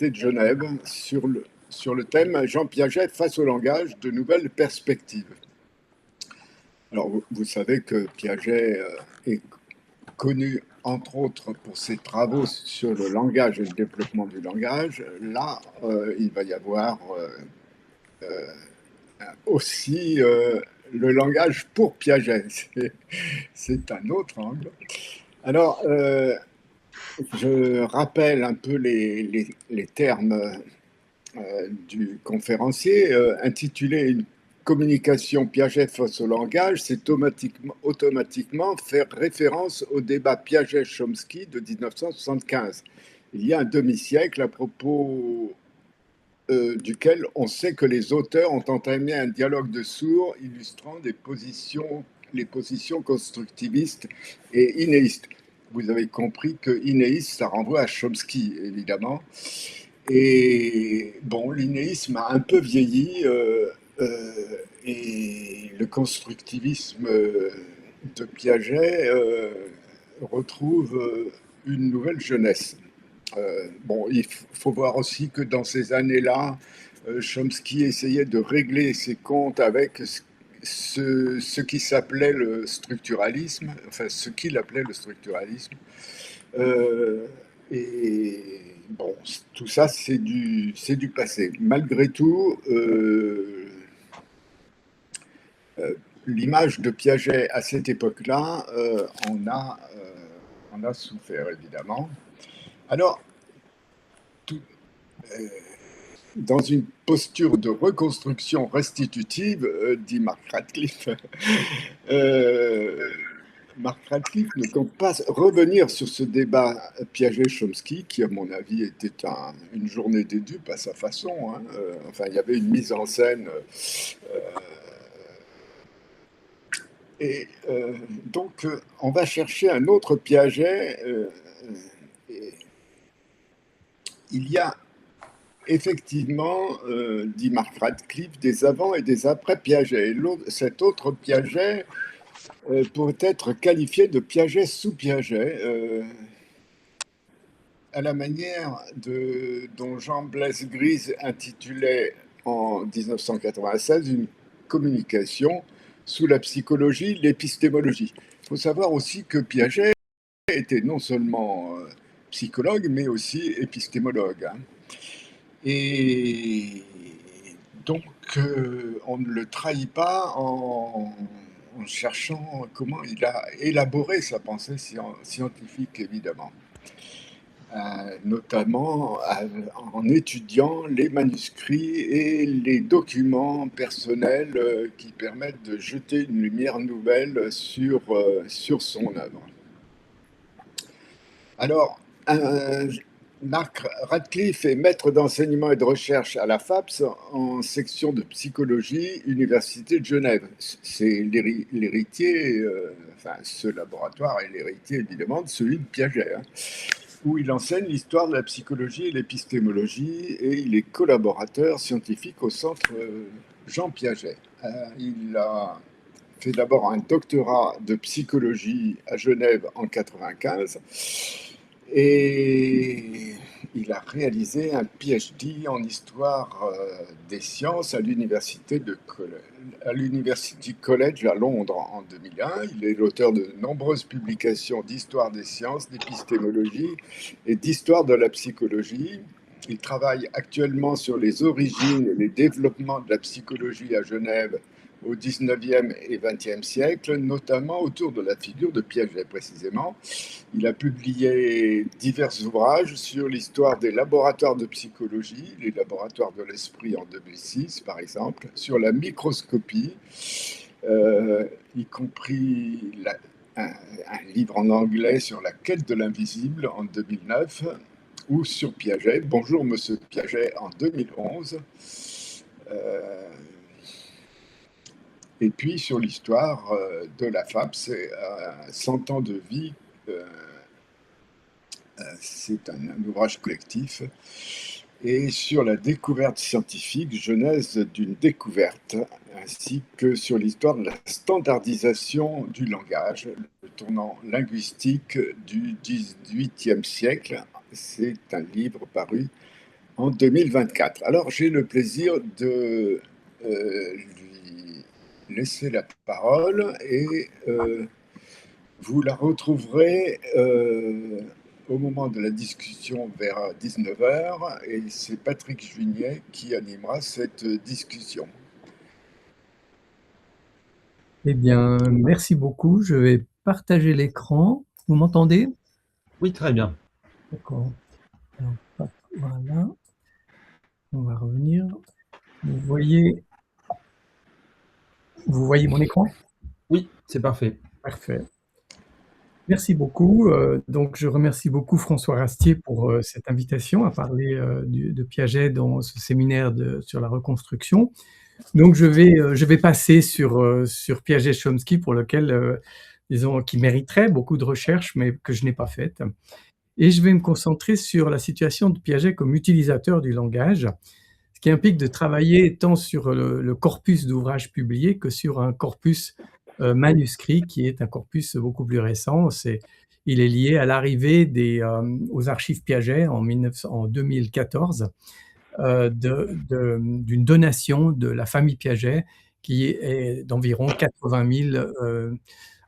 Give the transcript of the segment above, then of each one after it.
l'Université de Genève sur le thème Jean Piaget face au langage, de nouvelles perspectives. Alors, vous savez que Piaget est connu entre autres pour ses travaux sur le langage et le développement du langage. Là, il va y avoir aussi le langage pour Piaget. C'est un autre angle. Alors, je rappelle un peu les termes du conférencier, intitulé Une communication Piaget face au langage, c'est automatiquement faire référence au débat Piaget-Chomsky de 1975. Il y a un demi-siècle à propos duquel on sait que les auteurs ont entamé un dialogue de sourds illustrant les positions constructivistes et inéistes. Vous avez compris que inéiste, ça renvoie à Chomsky, évidemment. Et bon, l'inéisme a un peu vieilli et le constructivisme de Piaget retrouve une nouvelle jeunesse. Bon, il faut voir aussi que dans ces années-là, Chomsky essayait de régler ses comptes avec ce qui s'appelait le structuralisme, enfin ce qu'il appelait le structuralisme. Euh, et bon, tout ça, c'est du passé. Malgré tout, l'image de Piaget à cette époque-là, on a souffert, évidemment. Alors, tout, euh, dans une posture de reconstruction restitutive, dit Mark Radcliffe, euh, Mark Radcliffe ne compte pas revenir sur ce débat Piaget-Chomsky, qui, à mon avis, était une journée des dupes à sa façon. Hein. Enfin, il y avait une mise en scène. Et donc, on va chercher un autre Piaget. Il y a effectivement, dit Mark Radcliffe, des avant et des après Piaget. Et cet autre Piaget pourrait être qualifié de Piaget sous Piaget, à la manière dont Jean Blaise Grise intitulait en 1996 une communication sous la psychologie, l'épistémologie. Il faut savoir aussi que Piaget était non seulement psychologue, mais aussi épistémologue. Hein. Et donc, on ne le trahit pas en cherchant comment il a élaboré sa pensée scientifique, évidemment. Notamment en étudiant les manuscrits et les documents personnels qui permettent de jeter une lumière nouvelle sur son œuvre. Alors, Mark Radcliffe est maître d'enseignement et de recherche à la FAPS en section de psychologie, Université de Genève. C'est l'héritier, enfin ce laboratoire est l'héritier évidemment de celui de Piaget, hein, où il enseigne l'histoire de la psychologie et l'épistémologie et il est collaborateur scientifique au centre Jean Piaget. Il a fait d'abord un doctorat de psychologie à Genève en 1995 et il a réalisé un PhD en histoire des sciences à l'University College à Londres en 2001. Il est l'auteur de nombreuses publications d'histoire des sciences, d'épistémologie et d'histoire de la psychologie. Il travaille actuellement sur les origines et les développements de la psychologie à Genève au XIXe et XXe siècle, notamment autour de la figure de Piaget précisément. Il a publié divers ouvrages sur l'histoire des laboratoires de psychologie, les laboratoires de l'esprit en 2006 par exemple, sur la microscopie, y compris un livre en anglais sur la quête de l'invisible en 2009, ou sur Piaget, Bonjour Monsieur Piaget en 2011. Et puis sur l'histoire de la femme, c'est 100 ans de vie. C'est un ouvrage collectif. Et sur la découverte scientifique, genèse d'une découverte, ainsi que sur l'histoire de la standardisation du langage, le tournant linguistique du XVIIIe siècle. C'est un livre paru en 2024. Alors, j'ai le plaisir de lui laisser la parole et vous la retrouverez au moment de la discussion vers 19 h et c'est Patrick Juignet qui animera cette discussion. Eh bien, merci beaucoup. Je vais partager l'écran. Vous m'entendez? Oui, très bien. D'accord. Alors, voilà. On va revenir. Vous voyez mon écran? Oui, c'est parfait. Parfait. Merci beaucoup. Donc, je remercie beaucoup François Rastier pour cette invitation à parler de Piaget dans ce séminaire sur la reconstruction. Donc, je vais passer sur Piaget-Chomsky, pour lequel, disons, qui mériterait beaucoup de recherche, mais que je n'ai pas faite. Et je vais me concentrer sur la situation de Piaget comme utilisateur du langage, ce qui implique de travailler tant sur le corpus d'ouvrages publiés que sur un corpus manuscrit, qui est un corpus beaucoup plus récent. Il est lié à l'arrivée aux archives Piaget en 2014, d'une donation de la famille Piaget, qui est d'environ 80 000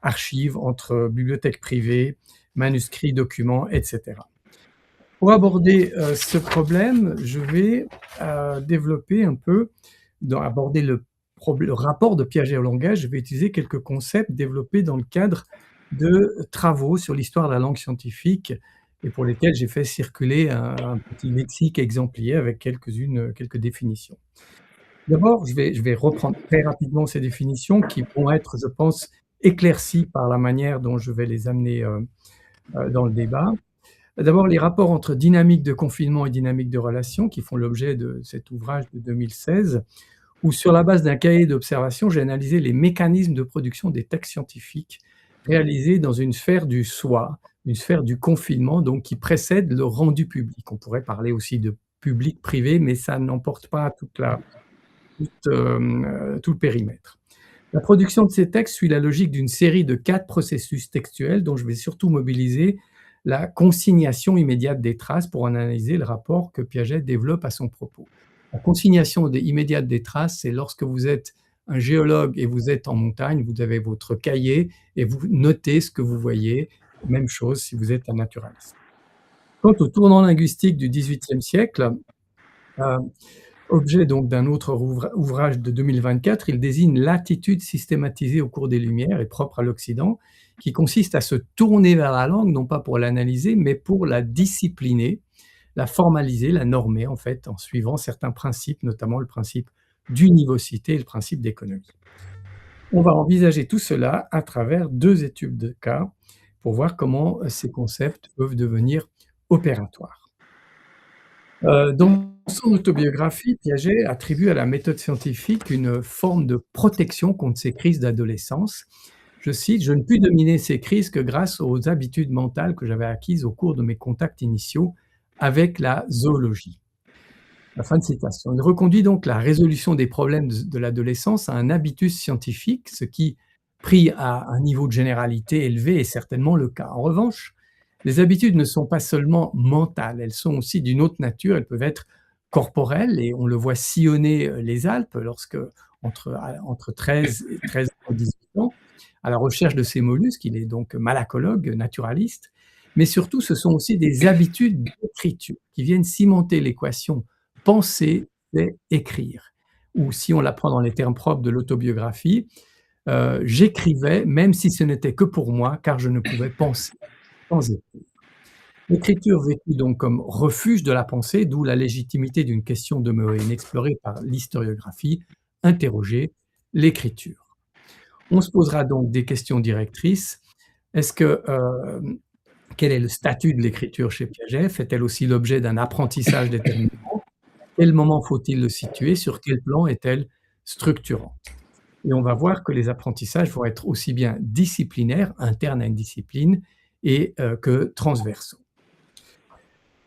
archives entre bibliothèques privées, manuscrits, documents, etc. Pour aborder ce problème, je vais développer un peu, aborder le rapport de Piaget au langage. Je vais utiliser quelques concepts développés dans le cadre de travaux sur l'histoire de la langue scientifique et pour lesquels j'ai fait circuler un petit lexique exemplier avec quelques définitions. D'abord, je vais reprendre très rapidement ces définitions qui vont être, je pense, éclaircies par la manière dont je vais les amener dans le débat. D'abord, les rapports entre dynamique de confinement et dynamique de relation qui font l'objet de cet ouvrage de 2016, où sur la base d'un cahier d'observation, j'ai analysé les mécanismes de production des textes scientifiques réalisés dans une sphère du soi, une sphère du confinement, donc qui précède le rendu public. On pourrait parler aussi de public-privé, mais ça n'emporte pas tout le périmètre. La production de ces textes suit la logique d'une série de 4 processus textuels dont je vais surtout mobiliser la consignation immédiate des traces pour analyser le rapport que Piaget développe à son propos. La consignation immédiate des traces, c'est lorsque vous êtes un géologue et vous êtes en montagne, vous avez votre cahier et vous notez ce que vous voyez. Même chose si vous êtes un naturaliste. Quant au tournant linguistique du XVIIIe siècle, objet donc d'un autre ouvrage de 2024, il désigne l'attitude systématisée au cours des Lumières et propre à l'Occident, qui consiste à se tourner vers la langue, non pas pour l'analyser, mais pour la discipliner, la formaliser, la normer, en fait, en suivant certains principes, notamment le principe d'univocité et le principe d'économie. On va envisager tout cela à travers 2 études de cas pour voir comment ces concepts peuvent devenir opératoires. Dans son autobiographie, Piaget attribue à la méthode scientifique une forme de protection contre ces crises d'adolescence. Je cite: « Je ne pus dominer ces crises que grâce aux habitudes mentales que j'avais acquises au cours de mes contacts initiaux avec la zoologie. » La fin de citation. Il reconduit donc la résolution des problèmes de l'adolescence à un habitus scientifique, ce qui, pris à un niveau de généralité élevé, est certainement le cas. En revanche, les habitudes ne sont pas seulement mentales, elles sont aussi d'une autre nature, elles peuvent être corporelles, et on le voit sillonner les Alpes lorsque, entre 13 et 18 ans, à la recherche de ces mollusques, il est donc malacologue, naturaliste, mais surtout ce sont aussi des habitudes d'écriture qui viennent cimenter l'équation penser, c'est écrire. Ou si on la prend dans les termes propres de l'autobiographie, j'écrivais même si ce n'était que pour moi, car je ne pouvais penser sans écrire. L'écriture vécue donc comme refuge de la pensée, d'où la légitimité d'une question demeurée inexplorée par l'historiographie, interroger l'écriture. On se posera donc des questions directrices. Quel est le statut de l'écriture chez Piaget? Fait-elle aussi l'objet d'un apprentissage déterminant? Quel moment faut-il le situer? Sur quel plan est-elle structurante? Et on va voir que les apprentissages vont être aussi bien disciplinaires, internes à une discipline, que transversaux.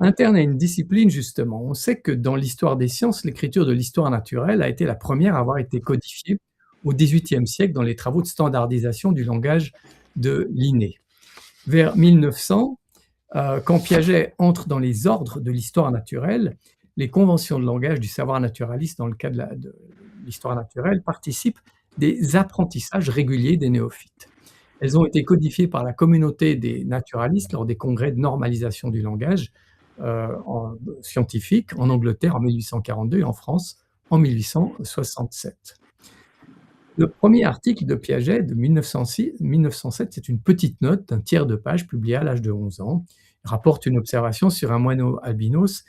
Internes à une discipline, justement, on sait que dans l'histoire des sciences, l'écriture de l'histoire naturelle a été la première à avoir été codifiée au XVIIIe siècle dans les travaux de standardisation du langage de Linné. Vers 1900, quand Piaget entre dans les ordres de l'histoire naturelle, les conventions de langage du savoir naturaliste dans le cas de l'histoire naturelle participent des apprentissages réguliers des néophytes. Elles ont été codifiées par la communauté des naturalistes lors des congrès de normalisation du langage scientifique en Angleterre en 1842 et en France en 1867. Le premier article de Piaget de 1907, c'est une petite note d'un tiers de page publiée à l'âge de 11 ans. Il rapporte une observation sur un moineau albinos,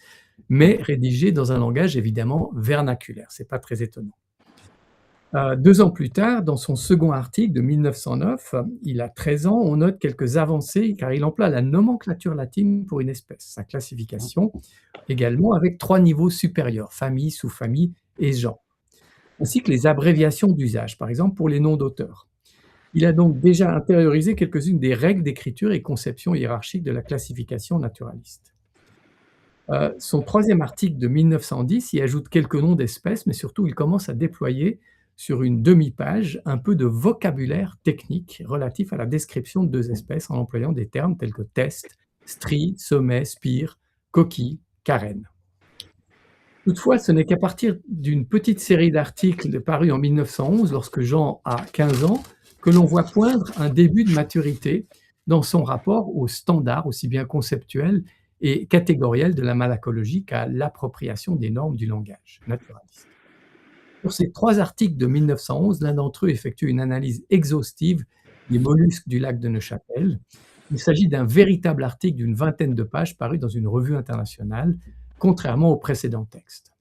mais rédigée dans un langage évidemment vernaculaire. Ce n'est pas très étonnant. 2 ans plus tard, dans son second article de 1909, il a 13 ans, on note quelques avancées car il emploie la nomenclature latine pour une espèce, sa classification également avec 3 niveaux supérieurs, famille, sous-famille et genre, ainsi que les abréviations d'usage, par exemple pour les noms d'auteurs. Il a donc déjà intériorisé quelques-unes des règles d'écriture et conception hiérarchique de la classification naturaliste. Son troisième article de 1910 y ajoute quelques noms d'espèces, mais surtout il commence à déployer sur une demi-page un peu de vocabulaire technique relatif à la description de 2 espèces en employant des termes tels que test, strie, sommet, spire, coquille, carène. Toutefois, ce n'est qu'à partir d'une petite série d'articles parus en 1911, lorsque Jean a 15 ans, que l'on voit poindre un début de maturité dans son rapport aux standards, aussi bien conceptuels et catégoriels de la malacologie qu'à l'appropriation des normes du langage naturaliste. Pour ces 3 articles de 1911, l'un d'entre eux effectue une analyse exhaustive des mollusques du lac de Neuchâtel. Il s'agit d'un véritable article d'une vingtaine de pages paru dans une revue internationale, contrairement au précédent texte.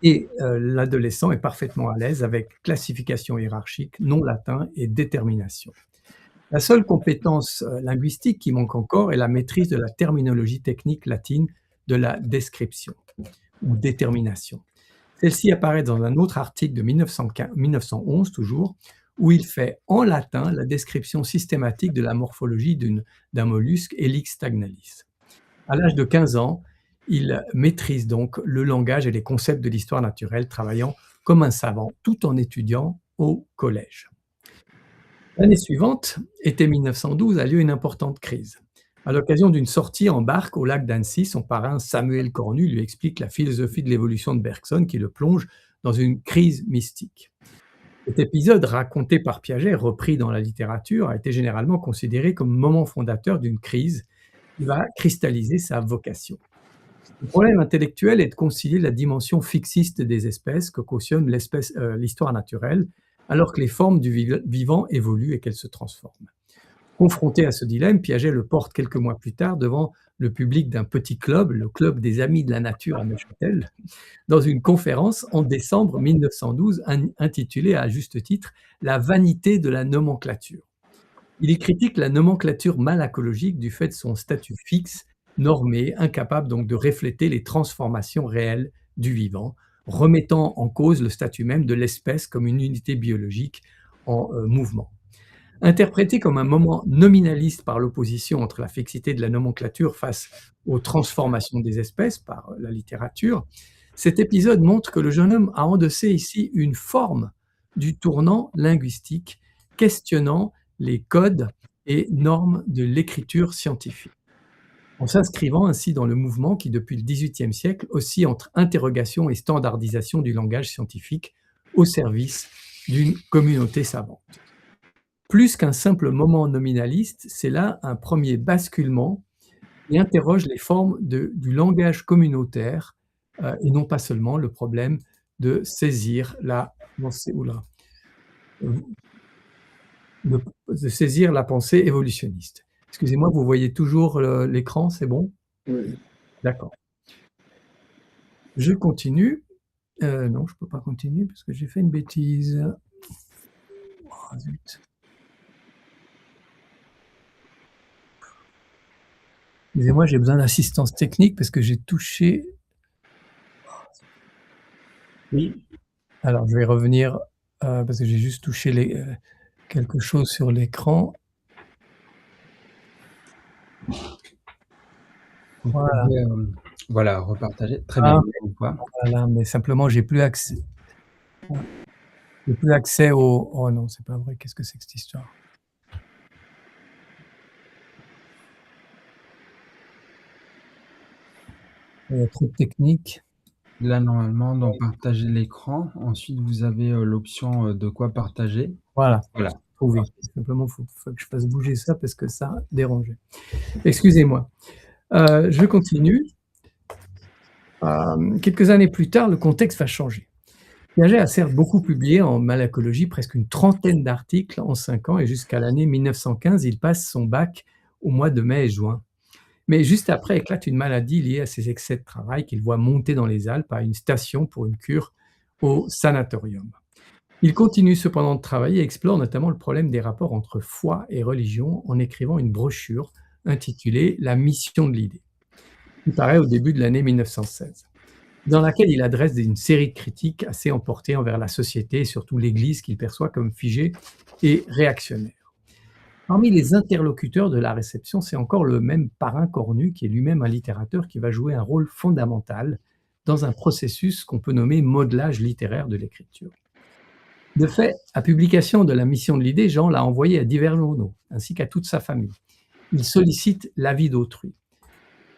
Et l'adolescent est parfaitement à l'aise avec classification hiérarchique, nom latin et détermination. La seule compétence linguistique qui manque encore est la maîtrise de la terminologie technique latine de la description ou détermination. Celle-ci apparaît dans un autre article de 1911 toujours, où il fait en latin la description systématique de la morphologie d'un mollusque, Helix stagnalis. À l'âge de 15 ans, il maîtrise donc le langage et les concepts de l'histoire naturelle, travaillant comme un savant tout en étudiant au collège. L'année suivante, été 1912, a lieu une importante crise. À l'occasion d'une sortie en barque au lac d'Annecy, son parrain Samuel Cornu lui explique la philosophie de l'évolution de Bergson qui le plonge dans une crise mystique. Cet épisode, raconté par Piaget, repris dans la littérature, a été généralement considéré comme moment fondateur d'une crise qui va cristalliser sa vocation. Le problème intellectuel est de concilier la dimension fixiste des espèces que cautionne l'histoire naturelle, alors que les formes du vivant évoluent et qu'elles se transforment. Confronté à ce dilemme, Piaget le porte quelques mois plus tard devant le public d'un petit club, le Club des Amis de la Nature à Neuchâtel, dans une conférence en décembre 1912 intitulée à juste titre « La vanité de la nomenclature ». Il y critique la nomenclature malacologique du fait de son statut fixe, normé, incapable donc de refléter les transformations réelles du vivant, remettant en cause le statut même de l'espèce comme une unité biologique en mouvement. Interprété comme un moment nominaliste par l'opposition entre la fixité de la nomenclature face aux transformations des espèces par la littérature, cet épisode montre que le jeune homme a endossé ici une forme du tournant linguistique, questionnant les codes et normes de l'écriture scientifique, en s'inscrivant ainsi dans le mouvement qui, depuis le XVIIIe siècle, oscille entre interrogation et standardisation du langage scientifique au service d'une communauté savante. Plus qu'un simple moment nominaliste, c'est là un premier basculement qui interroge les formes du langage communautaire et non pas seulement le problème de saisir la pensée, de saisir la pensée évolutionniste. Excusez-moi, vous voyez toujours l'écran, c'est bon? Oui. D'accord. Je continue. Non, je ne peux pas continuer parce que j'ai fait une bêtise. Oh, zut. Excusez-moi, j'ai besoin d'assistance technique parce que j'ai touché. Oui. Alors, je vais revenir parce que j'ai juste touché quelque chose sur l'écran. Vous Voilà. pouvez, voilà, repartager. Très bien, Ah, une fois. voilà, mais simplement, j'ai plus accès. J'ai plus accès au. Oh non, c'est pas vrai. Qu'est-ce que c'est que cette histoire? Il y a trop de techniques. Là, normalement, dans partager l'écran, ensuite vous avez, l'option, de quoi partager. Voilà, Voilà. trouvé. Simplement, faut que je fasse bouger ça parce que ça dérangeait. Excusez-moi. Je continue. Quelques années plus tard, le contexte va changer. Piaget a certes beaucoup publié en malacologie, presque une trentaine d'articles en 5 ans, et jusqu'à l'année 1915, il passe son bac au mois de mai et juin. Mais juste après éclate une maladie liée à ses excès de travail qu'il voit monter dans les Alpes à une station pour une cure au sanatorium. Il continue cependant de travailler et explore notamment le problème des rapports entre foi et religion en écrivant une brochure intitulée La mission de l'idée, qui paraît au début de l'année 1916, dans laquelle il adresse une série de critiques assez emportées envers la société et surtout l'Église qu'il perçoit comme figée et réactionnaire. Parmi les interlocuteurs de la réception, c'est encore le même Parrain Cornu, qui est lui-même un littérateur, qui va jouer un rôle fondamental dans un processus qu'on peut nommer modelage littéraire de l'écriture. De fait, à publication de la mission de l'idée, Jean l'a envoyé à divers journaux, ainsi qu'à toute sa famille. Il sollicite l'avis d'autrui.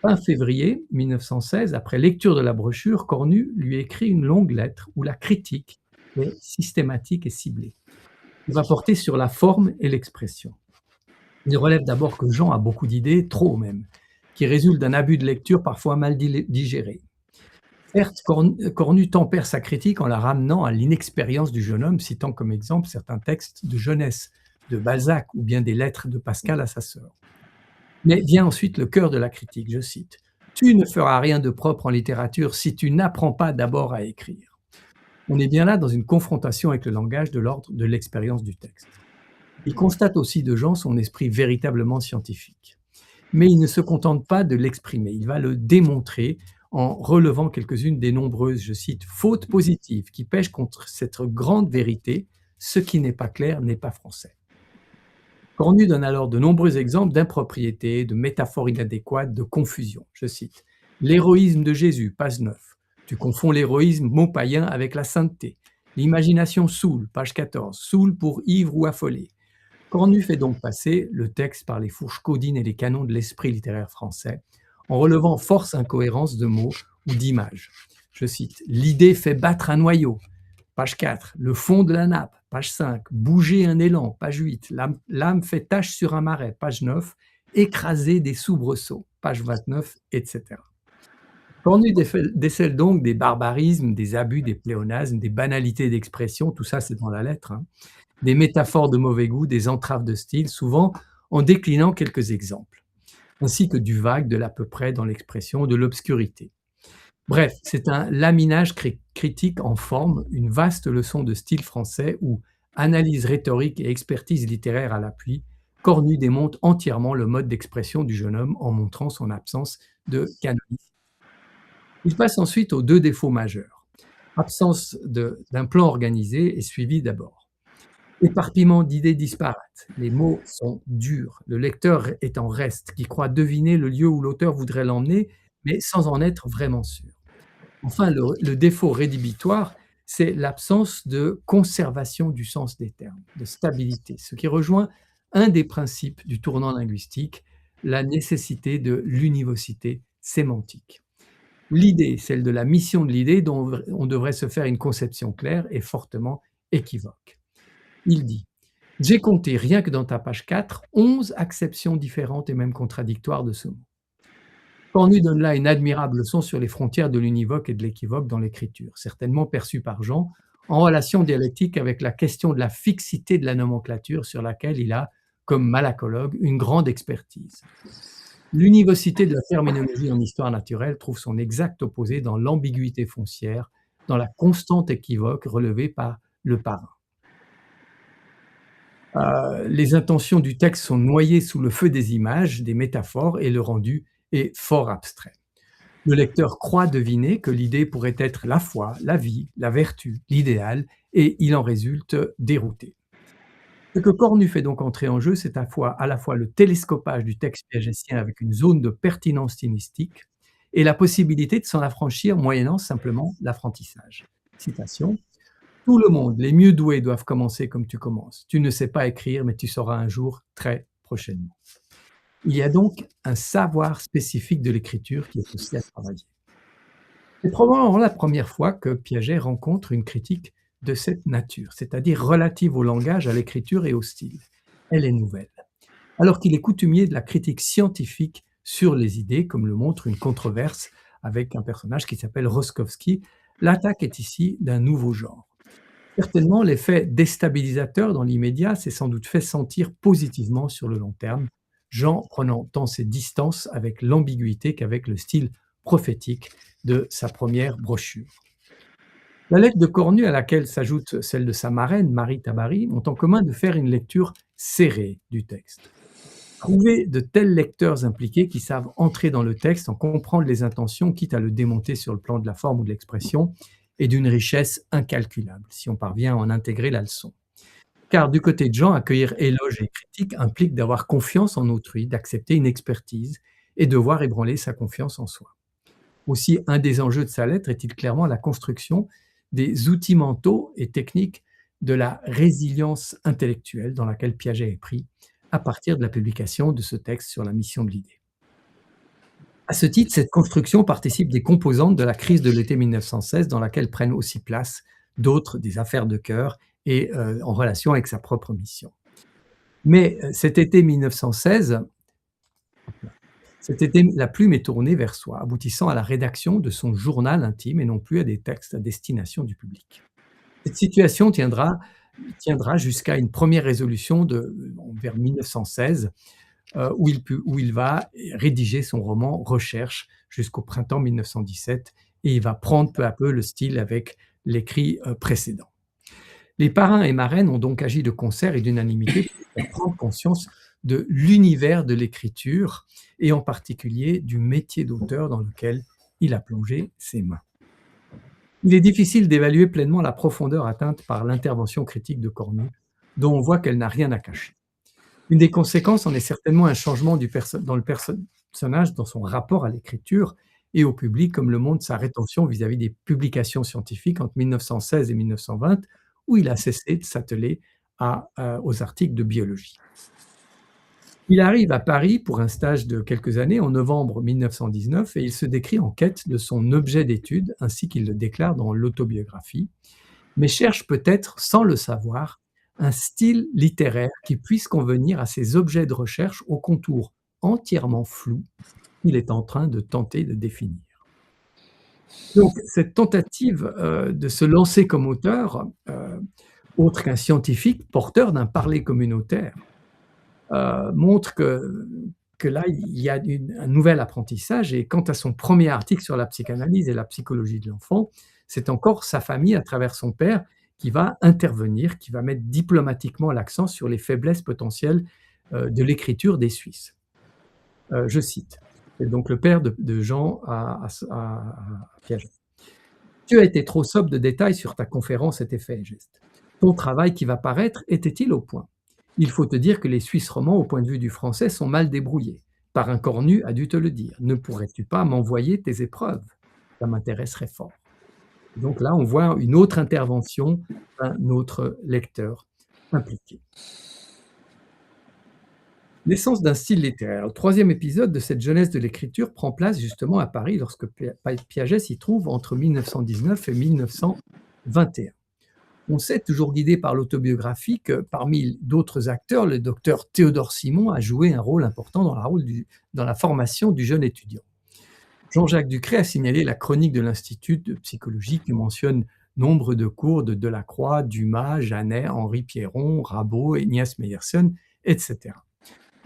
Fin février 1916, après lecture de la brochure, Cornu lui écrit une longue lettre où la critique est systématique et ciblée. Il va porter sur la forme et l'expression. Il relève d'abord que Jean a beaucoup d'idées, trop même, qui résultent d'un abus de lecture parfois mal digéré. Certes, Cornu tempère sa critique en la ramenant à l'inexpérience du jeune homme, citant comme exemple certains textes de jeunesse de Balzac ou bien des lettres de Pascal à sa sœur. Mais vient ensuite le cœur de la critique, je cite: « Tu ne feras rien de propre en littérature si tu n'apprends pas d'abord à écrire. » On est bien là dans une confrontation avec le langage de l'ordre de l'expérience du texte. Il constate aussi de Jean son esprit véritablement scientifique. Mais il ne se contente pas de l'exprimer, il va le démontrer en relevant quelques-unes des nombreuses, je cite, « fautes positives qui pêchent contre cette grande vérité, ce qui n'est pas clair n'est pas français ». Cornu donne alors de nombreux exemples d'impropriétés, de métaphores inadéquates, de confusion. Je cite: « L'héroïsme de Jésus, page 9. Tu confonds l'héroïsme mot païen avec la sainteté. L'imagination saoule, page 14. Saoule pour ivre ou affolé. » Cornu fait donc passer le texte par les fourches caudines et les canons de l'esprit littéraire français, en relevant force incohérences de mots ou d'images. Je cite: « L'idée fait battre un noyau », page 4. « Le fond de la nappe », page 5. « Bouger un élan », page 8. « L'âme fait tache sur un marais », page 9. « Écraser des soubresauts », page 29, etc. Cornu décèle donc des barbarismes, des abus, des pléonasmes, des banalités d'expression, tout ça c'est dans la lettre, des métaphores de mauvais goût, des entraves de style, souvent en déclinant quelques exemples, ainsi que du vague, de l'à peu près dans l'expression, de l'obscurité. Bref, c'est un laminage critique en forme, une vaste leçon de style français où, analyse rhétorique et expertise littéraire à l'appui, Cornu démonte entièrement le mode d'expression du jeune homme en montrant son absence de canonisme. Il passe ensuite aux 2 défauts majeurs. Absence d'un plan organisé est suivi d'abord. Éparpillement d'idées disparates, les mots sont durs, le lecteur est en reste, qui croit deviner le lieu où l'auteur voudrait l'emmener, mais sans en être vraiment sûr. Enfin, le défaut rédhibitoire, c'est l'absence de conservation du sens des termes, de stabilité, ce qui rejoint un des principes du tournant linguistique, la nécessité de l'univocité sémantique. L'idée, celle de la mission de l'idée, dont on devrait se faire une conception claire, est fortement équivoque. Il dit: « J'ai compté, rien que dans ta page 4, 11 acceptions différentes et même contradictoires de ce mot. » Cornu donne là une admirable leçon sur les frontières de l'univoque et de l'équivoque dans l'écriture, certainement perçue par Jean, en relation dialectique avec la question de la fixité de la nomenclature sur laquelle il a, comme malacologue, une grande expertise. L'univocité de la terminologie en histoire naturelle trouve son exact opposé dans l'ambiguïté foncière, dans la constante équivoque relevée par le Parrain. Les intentions du texte sont noyées sous le feu des images, des métaphores, et le rendu est fort abstrait. Le lecteur croit deviner que l'idée pourrait être la foi, la vie, la vertu, l'idéal, et il en résulte dérouté. Ce que Cornu fait donc entrer en jeu, c'est à la fois le télescopage du texte piagétien avec une zone de pertinence stylistique et la possibilité de s'en affranchir moyennant simplement l'apprentissage. Citation: « Tout le monde, les mieux doués, doivent commencer comme tu commences. Tu ne sais pas écrire, mais tu sauras un jour, très prochainement. » Il y a donc un savoir spécifique de l'écriture qui est aussi à travailler. C'est probablement la première fois que Piaget rencontre une critique de cette nature, c'est-à-dire relative au langage, à l'écriture et au style. Elle est nouvelle. Alors qu'il est coutumier de la critique scientifique sur les idées, comme le montre une controverse avec un personnage qui s'appelle Roskovski, l'attaque est ici d'un nouveau genre. Certainement, l'effet déstabilisateur dans l'immédiat s'est sans doute fait sentir positivement sur le long terme, Jean prenant tant ses distances avec l'ambiguïté qu'avec le style prophétique de sa première brochure. La lettre de Cornu, à laquelle s'ajoute celle de sa marraine, Marie Tabary, ont en commun de faire une lecture serrée du texte. Trouver de tels lecteurs impliqués qui savent entrer dans le texte, en comprendre les intentions, quitte à le démonter sur le plan de la forme ou de l'expression, est d'une richesse incalculable, si on parvient à en intégrer la leçon. Car du côté de Jean, accueillir éloge et critique implique d'avoir confiance en autrui, d'accepter une expertise et de voir ébranler sa confiance en soi. Aussi, un des enjeux de sa lettre est-il clairement la construction des outils mentaux et techniques de la résilience intellectuelle dans laquelle Piaget est pris à partir de la publication de ce texte sur la mission de l'idée. À ce titre, cette construction participe des composantes de la crise de l'été 1916 dans laquelle prennent aussi place d'autres des affaires de cœur et en relation avec sa propre mission. Mais cet été 1916, la plume est tournée vers soi, aboutissant à la rédaction de son journal intime et non plus à des textes à destination du public. Cette situation tiendra jusqu'à une première résolution vers 1916, où il va rédiger son roman Recherche jusqu'au printemps 1917, et il va prendre peu à peu le style avec l'écrit précédent. Les parrains et marraines ont donc agi de concert et d'unanimité pour prendre conscience de l'univers de l'écriture et en particulier du métier d'auteur dans lequel il a plongé ses mains. Il est difficile d'évaluer pleinement la profondeur atteinte par l'intervention critique de Cornu, dont on voit qu'elle n'a rien à cacher. Une des conséquences en est certainement un changement dans le personnage, dans son rapport à l'écriture et au public, comme le montre sa rétention vis-à-vis des publications scientifiques entre 1916 et 1920, où il a cessé de s'atteler aux articles de biologie. Il arrive à Paris pour un stage de quelques années en novembre 1919 et il se décrit en quête de son objet d'étude, ainsi qu'il le déclare dans l'autobiographie, mais cherche peut-être, sans le savoir, un style littéraire qui puisse convenir à ses objets de recherche aux contours entièrement flous qu'il est en train de tenter de définir. Donc, cette tentative de se lancer comme auteur, autre qu'un scientifique porteur d'un parler communautaire, montre que là, il y a un nouvel apprentissage. Et quant à son premier article sur la psychanalyse et la psychologie de l'enfant, c'est encore sa famille, à travers son père, qui va intervenir, qui va mettre diplomatiquement l'accent sur les faiblesses potentielles de l'écriture des Suisses. Je cite. C'est donc le père de Jean à Piaget. « Tu as été trop sobre de détails sur ta conférence et tes faits et gestes. Ton travail qui va paraître était-il au point? Il faut te dire que les Suisses romands, au point de vue du français, sont mal débrouillés. Par un Cornu a dû te le dire. Ne pourrais-tu pas m'envoyer tes épreuves? Ça m'intéresserait fort. » Donc là, on voit une autre intervention d'un autre lecteur impliqué. L'essence d'un style littéraire. Le troisième épisode de cette jeunesse de l'écriture prend place justement à Paris lorsque Piaget s'y trouve entre 1919 et 1921. On sait, toujours guidé par l'autobiographie, que parmi d'autres acteurs, le docteur Théodore Simon a joué un rôle important dans la formation du jeune étudiant. Jean-Jacques Ducré a signalé la chronique de l'Institut de psychologie qui mentionne nombre de cours de Delacroix, Dumas, Janet, Henri Pierron, Rabot, Ignace Meyerson, etc.,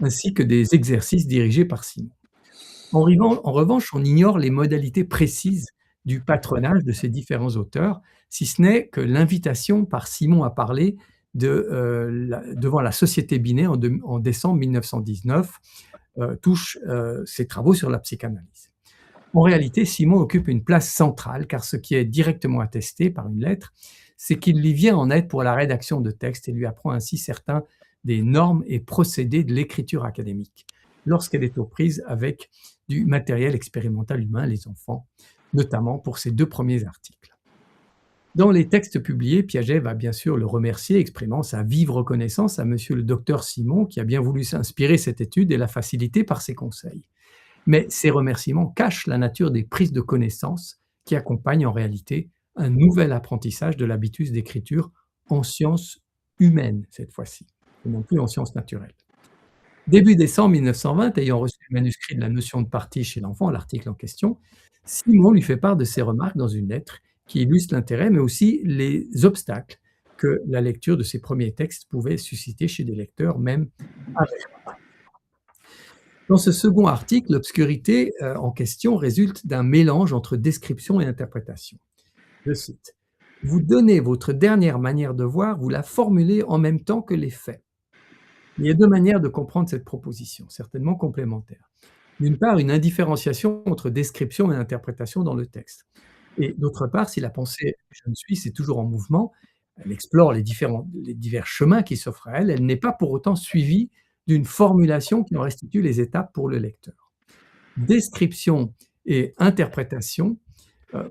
ainsi que des exercices dirigés par Simon. En revanche, on ignore les modalités précises du patronage de ces différents auteurs, si ce n'est que l'invitation par Simon à parler devant la Société Binet en décembre 1919 touche ses travaux sur la psychanalyse. En réalité, Simon occupe une place centrale, car ce qui est directement attesté par une lettre, c'est qu'il lui vient en aide pour la rédaction de textes et lui apprend ainsi certains des normes et procédés de l'écriture académique, lorsqu'elle est aux prises avec du matériel expérimental humain, les enfants, notamment pour ses 2 premiers articles. Dans les textes publiés, Piaget va bien sûr le remercier, exprimant sa vive reconnaissance à monsieur le docteur Simon, qui a bien voulu s'inspirer cette étude et la faciliter par ses conseils. Mais ces remerciements cachent la nature des prises de connaissances qui accompagne en réalité un nouvel apprentissage de l'habitus d'écriture en sciences humaines cette fois-ci, et non plus en sciences naturelles. Début décembre 1920, ayant reçu le manuscrit de la notion de partie chez l'enfant, l'article en question, Simon lui fait part de ses remarques dans une lettre qui illustre l'intérêt, mais aussi les obstacles que la lecture de ces premiers textes pouvait susciter chez des lecteurs, même avertis. Dans ce second article, l'obscurité en question résulte d'un mélange entre description et interprétation. Je cite: «Vous donnez votre dernière manière de voir, vous la formulez en même temps que les faits». Il y a 2 manières de comprendre cette proposition, certainement complémentaires. D'une part, une indifférenciation entre description et interprétation dans le texte. Et d'autre part, si la pensée je ne suis, c'est toujours en mouvement, elle explore les divers chemins qui s'offrent à elle, elle n'est pas pour autant suivie d'une formulation qui en restitue les étapes pour le lecteur. Description et interprétation,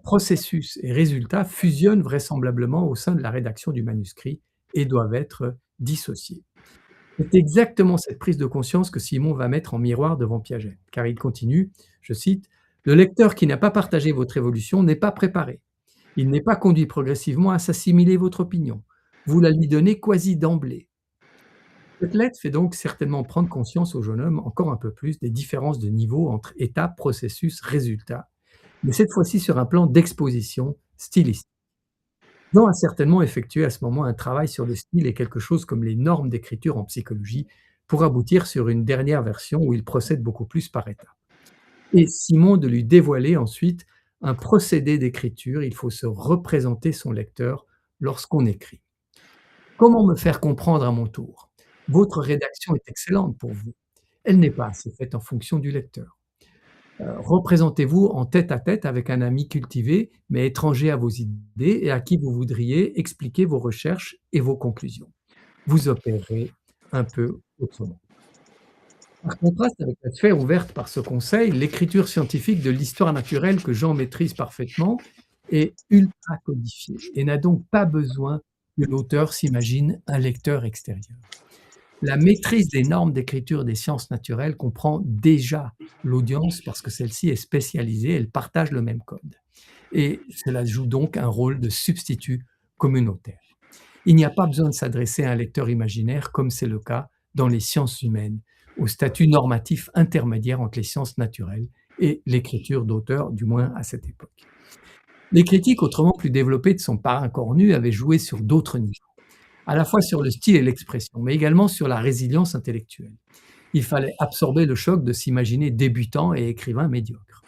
processus et résultat fusionnent vraisemblablement au sein de la rédaction du manuscrit et doivent être dissociés. C'est exactement cette prise de conscience que Simon va mettre en miroir devant Piaget, car il continue, je cite: «Le lecteur qui n'a pas partagé votre évolution n'est pas préparé. Il n'est pas conduit progressivement à s'assimiler votre opinion. Vous la lui donnez quasi d'emblée». Cette lettre fait donc certainement prendre conscience au jeune homme encore un peu plus des différences de niveau entre étapes, processus, résultats, mais cette fois-ci sur un plan d'exposition stylistique. Jean a certainement effectué à ce moment un travail sur le style et quelque chose comme les normes d'écriture en psychologie pour aboutir sur une dernière version où il procède beaucoup plus par étapes. Et Simon de lui dévoiler ensuite un procédé d'écriture, il faut se représenter son lecteur lorsqu'on écrit. Comment me faire comprendre à mon tour? Votre rédaction est excellente pour vous. Elle n'est pas assez faite en fonction du lecteur. Représentez-vous en tête-à-tête avec un ami cultivé, mais étranger à vos idées et à qui vous voudriez expliquer vos recherches et vos conclusions. Vous opérerez un peu autrement. Par contraste avec la sphère ouverte par ce conseil, l'écriture scientifique de l'histoire naturelle que Jean maîtrise parfaitement est ultra codifiée et n'a donc pas besoin que l'auteur s'imagine un lecteur extérieur. La maîtrise des normes d'écriture des sciences naturelles comprend déjà l'audience parce que celle-ci est spécialisée, elle partage le même code. Et cela joue donc un rôle de substitut communautaire. Il n'y a pas besoin de s'adresser à un lecteur imaginaire comme c'est le cas dans les sciences humaines, au statut normatif intermédiaire entre les sciences naturelles et l'écriture d'auteur, du moins à cette époque. Les critiques autrement plus développées de son parrain cornu avaient joué sur d'autres niveaux, à la fois sur le style et l'expression, mais également sur la résilience intellectuelle. Il fallait absorber le choc de s'imaginer débutant et écrivain médiocre.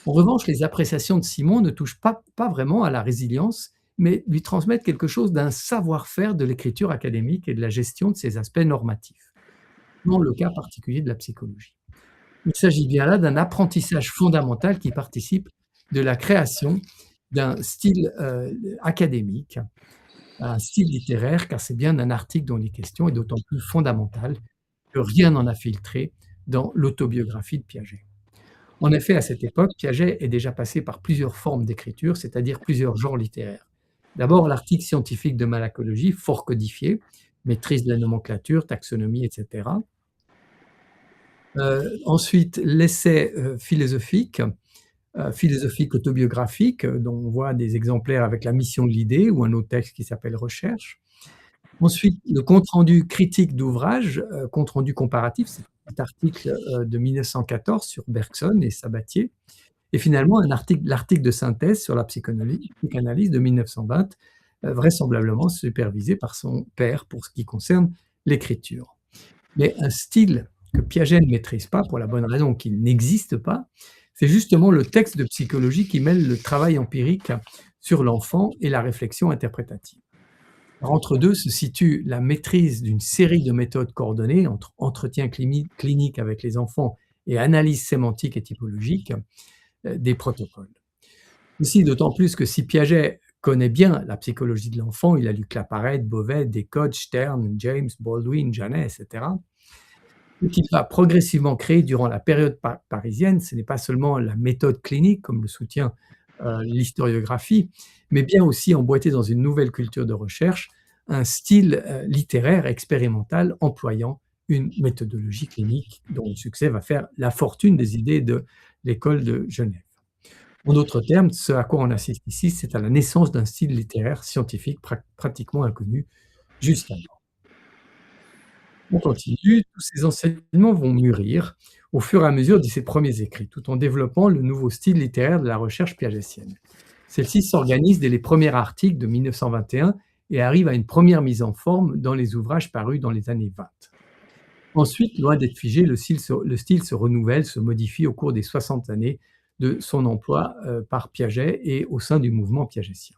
En revanche, les appréciations de Simon ne touchent pas vraiment à la résilience, mais lui transmettent quelque chose d'un savoir-faire de l'écriture académique et de la gestion de ses aspects normatifs, dans le cas particulier de la psychologie. Il s'agit bien là d'un apprentissage fondamental qui participe de la création d'un style académique, un style littéraire, car c'est bien d'un article dont il est question, et d'autant plus fondamental que rien n'en a filtré dans l'autobiographie de Piaget. En effet, à cette époque, Piaget est déjà passé par plusieurs formes d'écriture, c'est-à-dire plusieurs genres littéraires. D'abord, l'article scientifique de malacologie, fort codifié, maîtrise de la nomenclature, taxonomie, etc. Ensuite, l'essai philosophique autobiographique, dont on voit des exemplaires avec La mission de l'idée ou un autre texte qui s'appelle Recherche. Ensuite, le compte-rendu critique d'ouvrage, compte-rendu comparatif, c'est cet article de 1914 sur Bergson et Sabatier. Et finalement, l'article de synthèse sur la psychanalyse de 1920, vraisemblablement supervisé par son père pour ce qui concerne l'écriture. Mais un style que Piaget ne maîtrise pas, pour la bonne raison qu'il n'existe pas, c'est justement le texte de psychologie qui mêle le travail empirique sur l'enfant et la réflexion interprétative. Entre deux se situe la maîtrise d'une série de méthodes coordonnées entre entretien clinique avec les enfants et analyse sémantique et typologique des protocoles. Ici, d'autant plus que si Piaget connaît bien la psychologie de l'enfant, il a lu Claparède, Beauvais, Descotes, Stern, James, Baldwin, Janet, etc. Ce qu'il va progressivement créer durant la période parisienne, ce n'est pas seulement la méthode clinique, comme le soutient l'historiographie, mais bien aussi emboîté dans une nouvelle culture de recherche, un style littéraire expérimental employant une méthodologie clinique dont le succès va faire la fortune des idées de l'école de Genève. En d'autres termes, ce à quoi on assiste ici, c'est à la naissance d'un style littéraire scientifique pratiquement inconnu jusqu'alors. On continue, tous ces enseignements vont mûrir au fur et à mesure de ses premiers écrits, tout en développant le nouveau style littéraire de la recherche piagétienne. Celle-ci s'organise dès les premiers articles de 1921 et arrive à une première mise en forme dans les ouvrages parus dans les années 20. Ensuite, loin d'être figé, le style se renouvelle, se modifie au cours des 60 années de son emploi par Piaget et au sein du mouvement piagétien.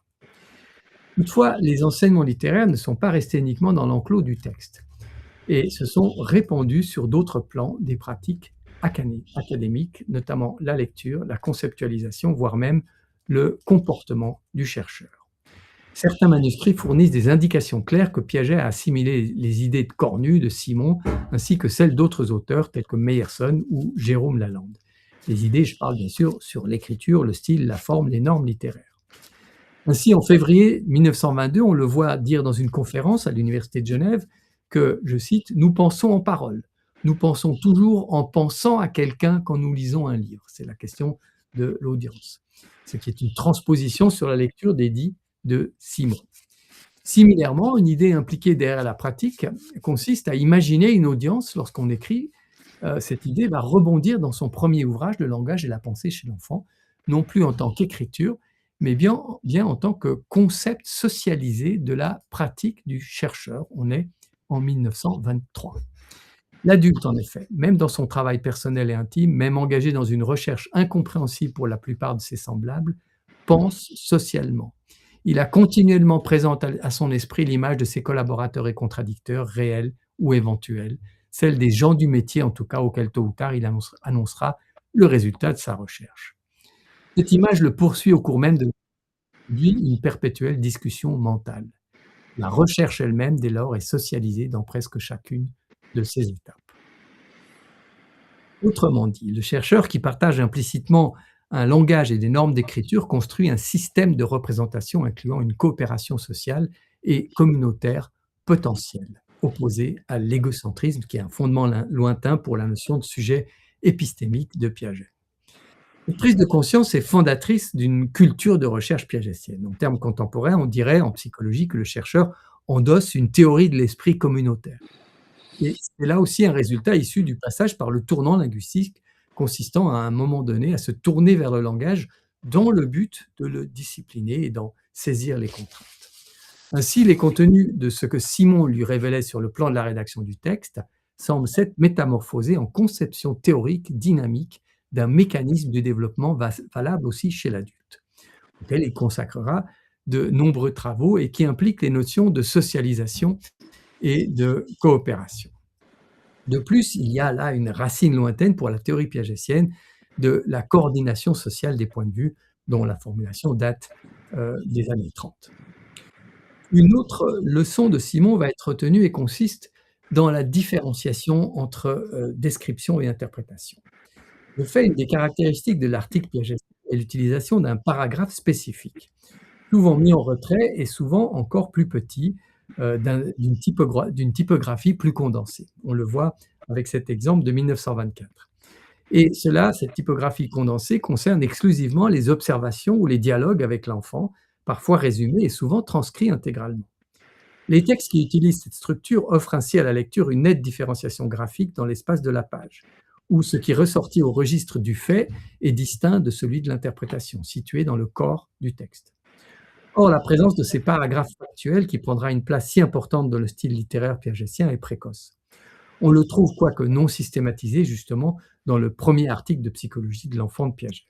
Toutefois, les enseignements littéraires ne sont pas restés uniquement dans l'enclos du texte et se sont répandus sur d'autres plans des pratiques académiques, notamment la lecture, la conceptualisation, voire même le comportement du chercheur. Certains manuscrits fournissent des indications claires que Piaget a assimilé les idées de Cornu, de Simon, ainsi que celles d'autres auteurs tels que Meyerson ou Jérôme Lalande. Les idées, je parle bien sûr sur l'écriture, le style, la forme, les normes littéraires. Ainsi, en février 1922, on le voit dire dans une conférence à l'Université de Genève que, je cite, « Nous pensons en parole. Nous pensons toujours en pensant à quelqu'un quand nous lisons un livre. » C'est la question de l'audience, ce qui est une transposition sur la lecture des dits de Simon. Similairement, une idée impliquée derrière la pratique consiste à imaginer une audience lorsqu'on écrit. Cette idée va rebondir dans son premier ouvrage, Le langage et la pensée chez l'enfant, non plus en tant qu'écriture, mais bien en tant que concept socialisé de la pratique du chercheur. On est en 1923. L'adulte, en effet, même dans son travail personnel et intime, même engagé dans une recherche incompréhensible pour la plupart de ses semblables, pense socialement. Il a continuellement présent à son esprit l'image de ses collaborateurs et contradicteurs, réels ou éventuels, celle des gens du métier en tout cas, auquel tôt ou tard il annoncera le résultat de sa recherche. Cette image le poursuit au cours même de lui une perpétuelle discussion mentale. La recherche elle-même, dès lors, est socialisée dans presque chacune de ces étapes. Autrement dit, le chercheur qui partage implicitement un langage et des normes d'écriture construit un système de représentation incluant une coopération sociale et communautaire potentielle, opposée à l'égocentrisme qui est un fondement lointain pour la notion de sujet épistémique de Piaget. Cette prise de conscience est fondatrice d'une culture de recherche piagétienne. En termes contemporains, on dirait en psychologie que le chercheur endosse une théorie de l'esprit communautaire. Et c'est là aussi un résultat issu du passage par le tournant linguistique consistant à un moment donné à se tourner vers le langage dans le but de le discipliner et d'en saisir les contraintes. Ainsi, les contenus de ce que Simon lui révélait sur le plan de la rédaction du texte semblent s'être métamorphosés en conception théorique dynamique d'un mécanisme du développement valable aussi chez l'adulte, auquel il consacrera de nombreux travaux et qui impliquent les notions de socialisation et de coopération. De plus, il y a là une racine lointaine pour la théorie piagétienne de la coordination sociale des points de vue, dont la formulation date des années 30. Une autre leçon de Simon va être retenue et consiste dans la différenciation entre description et interprétation. De fait, une des caractéristiques de l'article piagétien est l'utilisation d'un paragraphe spécifique, souvent mis en retrait et souvent encore plus petit, d'une typographie plus condensée. On le voit avec cet exemple de 1924. Et cette typographie condensée concerne exclusivement les observations ou les dialogues avec l'enfant, parfois résumés et souvent transcrits intégralement. Les textes qui utilisent cette structure offrent ainsi à la lecture une nette différenciation graphique dans l'espace de la page, où ce qui ressortit au registre du fait est distinct de celui de l'interprétation, situé dans le corps du texte. Or, la présence de ces paragraphes factuels, qui prendra une place si importante dans le style littéraire piagétien, est précoce. On le trouve, quoique non systématisé, justement, dans le premier article de psychologie de l'enfant de Piaget.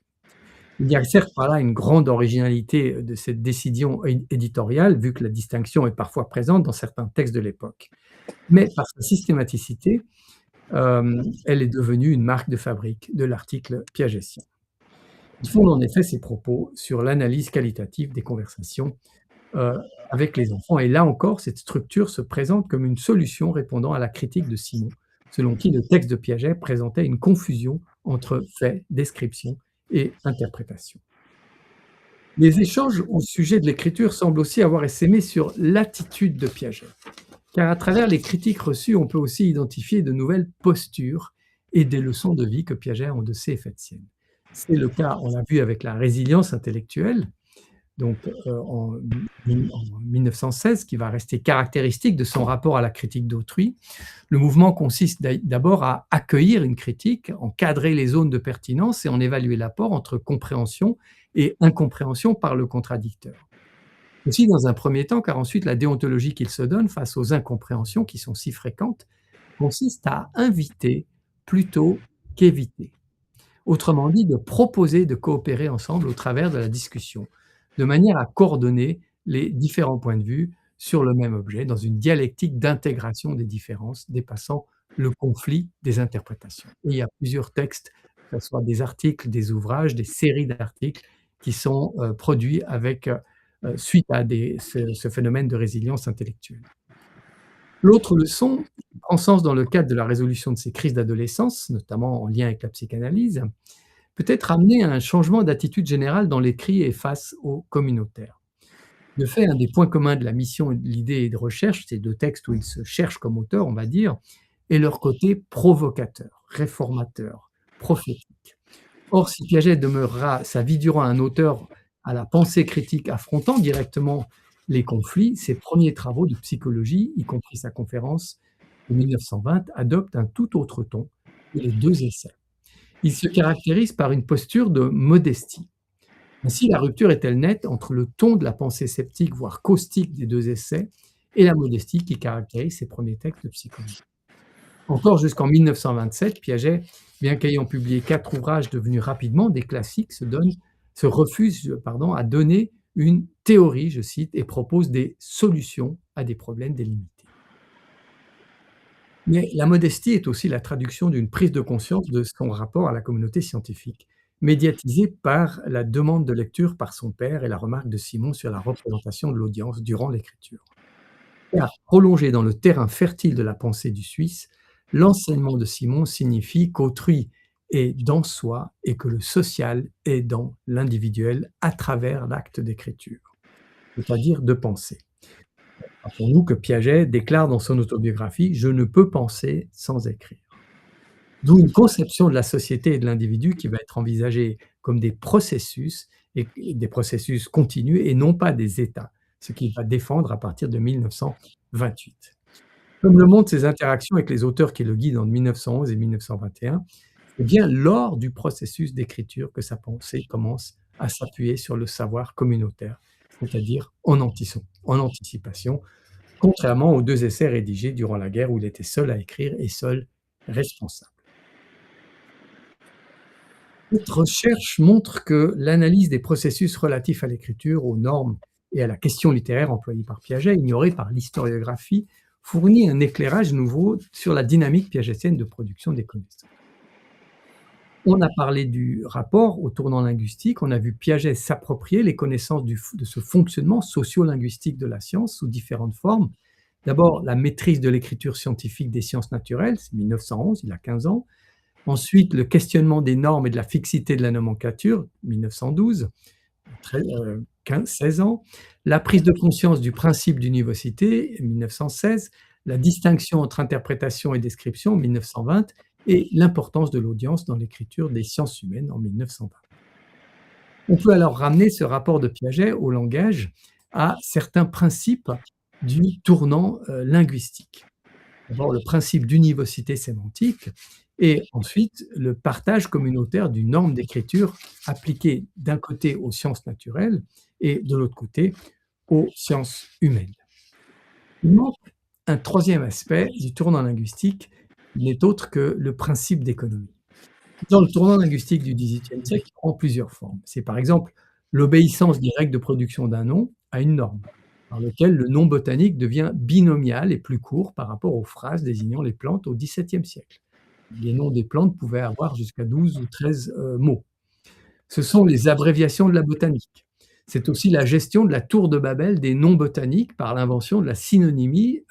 Il y a certes par là une grande originalité de cette décision éditoriale, vu que la distinction est parfois présente dans certains textes de l'époque. Mais par sa systématicité, elle est devenue une marque de fabrique de l'article piagétien. Il fonde en effet ses propos sur l'analyse qualitative des conversations avec les enfants. Et là encore, cette structure se présente comme une solution répondant à la critique de Simon, selon qui le texte de Piaget présentait une confusion entre fait, description et interprétation. Les échanges au sujet de l'écriture semblent aussi avoir essaimé sur l'attitude de Piaget, car à travers les critiques reçues, on peut aussi identifier de nouvelles postures et des leçons de vie que Piaget a endossées et faites siennes. C'est le cas, on l'a vu avec la résilience intellectuelle, donc en 1916, qui va rester caractéristique de son rapport à la critique d'autrui. Le mouvement consiste d'abord à accueillir une critique, encadrer les zones de pertinence et en évaluer l'apport entre compréhension et incompréhension par le contradicteur. Aussi dans un premier temps, car ensuite la déontologie qu'il se donne face aux incompréhensions qui sont si fréquentes consiste à inviter plutôt qu'éviter. Autrement dit, de proposer de coopérer ensemble au travers de la discussion, de manière à coordonner les différents points de vue sur le même objet, dans une dialectique d'intégration des différences dépassant le conflit des interprétations. Et il y a plusieurs textes, que ce soit des articles, des ouvrages, des séries d'articles qui sont produits suite à ce phénomène de résilience intellectuelle. L'autre leçon prend sens dans le cadre de la résolution de ces crises d'adolescence, notamment en lien avec la psychanalyse, peut-être amener à un changement d'attitude générale dans l'écrit et face au communautaire. De fait, un des points communs de la mission, de l'idée et de recherche, ces deux textes où ils se cherchent comme auteurs, on va dire, est leur côté provocateur, réformateur, prophétique. Or, si Piaget demeurera sa vie durant un auteur à la pensée critique affrontant directement les conflits, ses premiers travaux de psychologie, y compris sa conférence de 1920, adoptent un tout autre ton que les deux essais. Il se caractérise par une posture de modestie. Ainsi, la rupture est-elle nette entre le ton de la pensée sceptique, voire caustique des deux essais, et la modestie qui caractérise ses premiers textes de psychologie. Encore jusqu'en 1927, Piaget, bien qu'ayant publié 4 ouvrages devenus rapidement des classiques, se refuse à donner une théorie, je cite, et propose des solutions à des problèmes délimités. Mais la modestie est aussi la traduction d'une prise de conscience de son rapport à la communauté scientifique, médiatisée par la demande de lecture par son père et la remarque de Simon sur la représentation de l'audience durant l'écriture. Car, prolongé dans le terrain fertile de la pensée du Suisse, l'enseignement de Simon signifie qu'autrui est dans soi et que le social est dans l'individuel à travers l'acte d'écriture, c'est-à-dire de penser. Rappelons-nous que Piaget déclare dans son autobiographie « Je ne peux penser sans écrire ». D'où une conception de la société et de l'individu qui va être envisagée comme des processus, et des processus continus et non pas des états, ce qu'il va défendre à partir de 1928. Comme le montrent ses interactions avec les auteurs qui le guident en 1911 et 1921, c'est bien lors du processus d'écriture que sa pensée commence à s'appuyer sur le savoir communautaire, c'est-à-dire en anticipation, contrairement aux 2 essais rédigés durant la guerre où il était seul à écrire et seul responsable. Cette recherche montre que l'analyse des processus relatifs à l'écriture, aux normes et à la question littéraire employée par Piaget, ignorée par l'historiographie, fournit un éclairage nouveau sur la dynamique piagétienne de production des connaissances. On a parlé du rapport au tournant linguistique, on a vu Piaget s'approprier les connaissances de ce fonctionnement socio-linguistique de la science sous différentes formes. D'abord, la maîtrise de l'écriture scientifique des sciences naturelles, c'est 1911, il a 15 ans. Ensuite, le questionnement des normes et de la fixité de la nomenclature, 1912, 16 ans. La prise de conscience du principe d'univocité, 1916. La distinction entre interprétation et description, 1920. Et l'importance de l'audience dans l'écriture des sciences humaines en 1920. On peut alors ramener ce rapport de Piaget au langage à certains principes du tournant linguistique. D'abord, le principe d'univocité sémantique et ensuite le partage communautaire d'une norme d'écriture appliquée d'un côté aux sciences naturelles et de l'autre côté aux sciences humaines. Il manque un troisième aspect du tournant linguistique, n'est autre que le principe d'économie. Dans le tournant linguistique du XVIIIe siècle, il prend plusieurs formes. C'est par exemple l'obéissance des règles de production d'un nom à une norme, par lequel le nom botanique devient binomial et plus court par rapport aux phrases désignant les plantes au XVIIe siècle. Les noms des plantes pouvaient avoir jusqu'à 12 ou 13 mots. Ce sont les abréviations de la botanique. C'est aussi la gestion de la tour de Babel des noms botaniques par l'invention de la synonymie,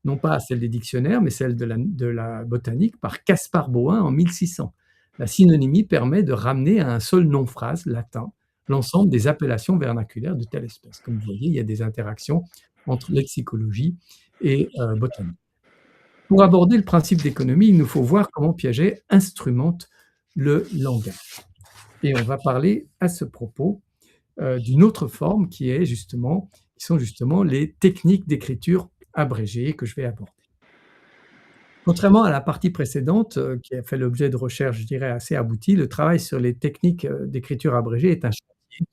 non pas celle des dictionnaires, mais celle de la botanique par Caspar Boin en 1600. La synonymie permet de ramener à un seul nom-phrase latin l'ensemble des appellations vernaculaires de telle espèce. Comme vous voyez, il y a des interactions entre lexicologie et botanique. Pour aborder le principe d'économie, il nous faut voir comment Piaget instrumente le langage. et on va parler à ce propos d'une autre forme qui sont justement les techniques d'écriture abrégée que je vais aborder. Contrairement à la partie précédente, qui a fait l'objet de recherches, je dirais, assez abouties, le travail sur les techniques, d'écriture abrégée est un chantier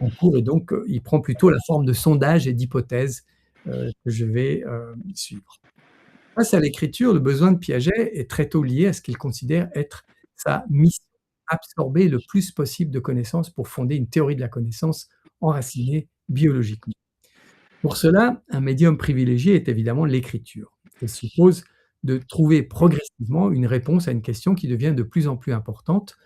en cours et donc, il prend plutôt la forme de sondages et d'hypothèses, que je vais, suivre. Face à l'écriture, le besoin de Piaget est très tôt lié à ce qu'il considère être sa mission, absorber le plus possible de connaissances pour fonder une théorie de la connaissance enracinée biologiquement. Pour cela, un médium privilégié est évidemment l'écriture. Elle suppose de trouver progressivement une réponse à une question qui devient de plus en plus importante: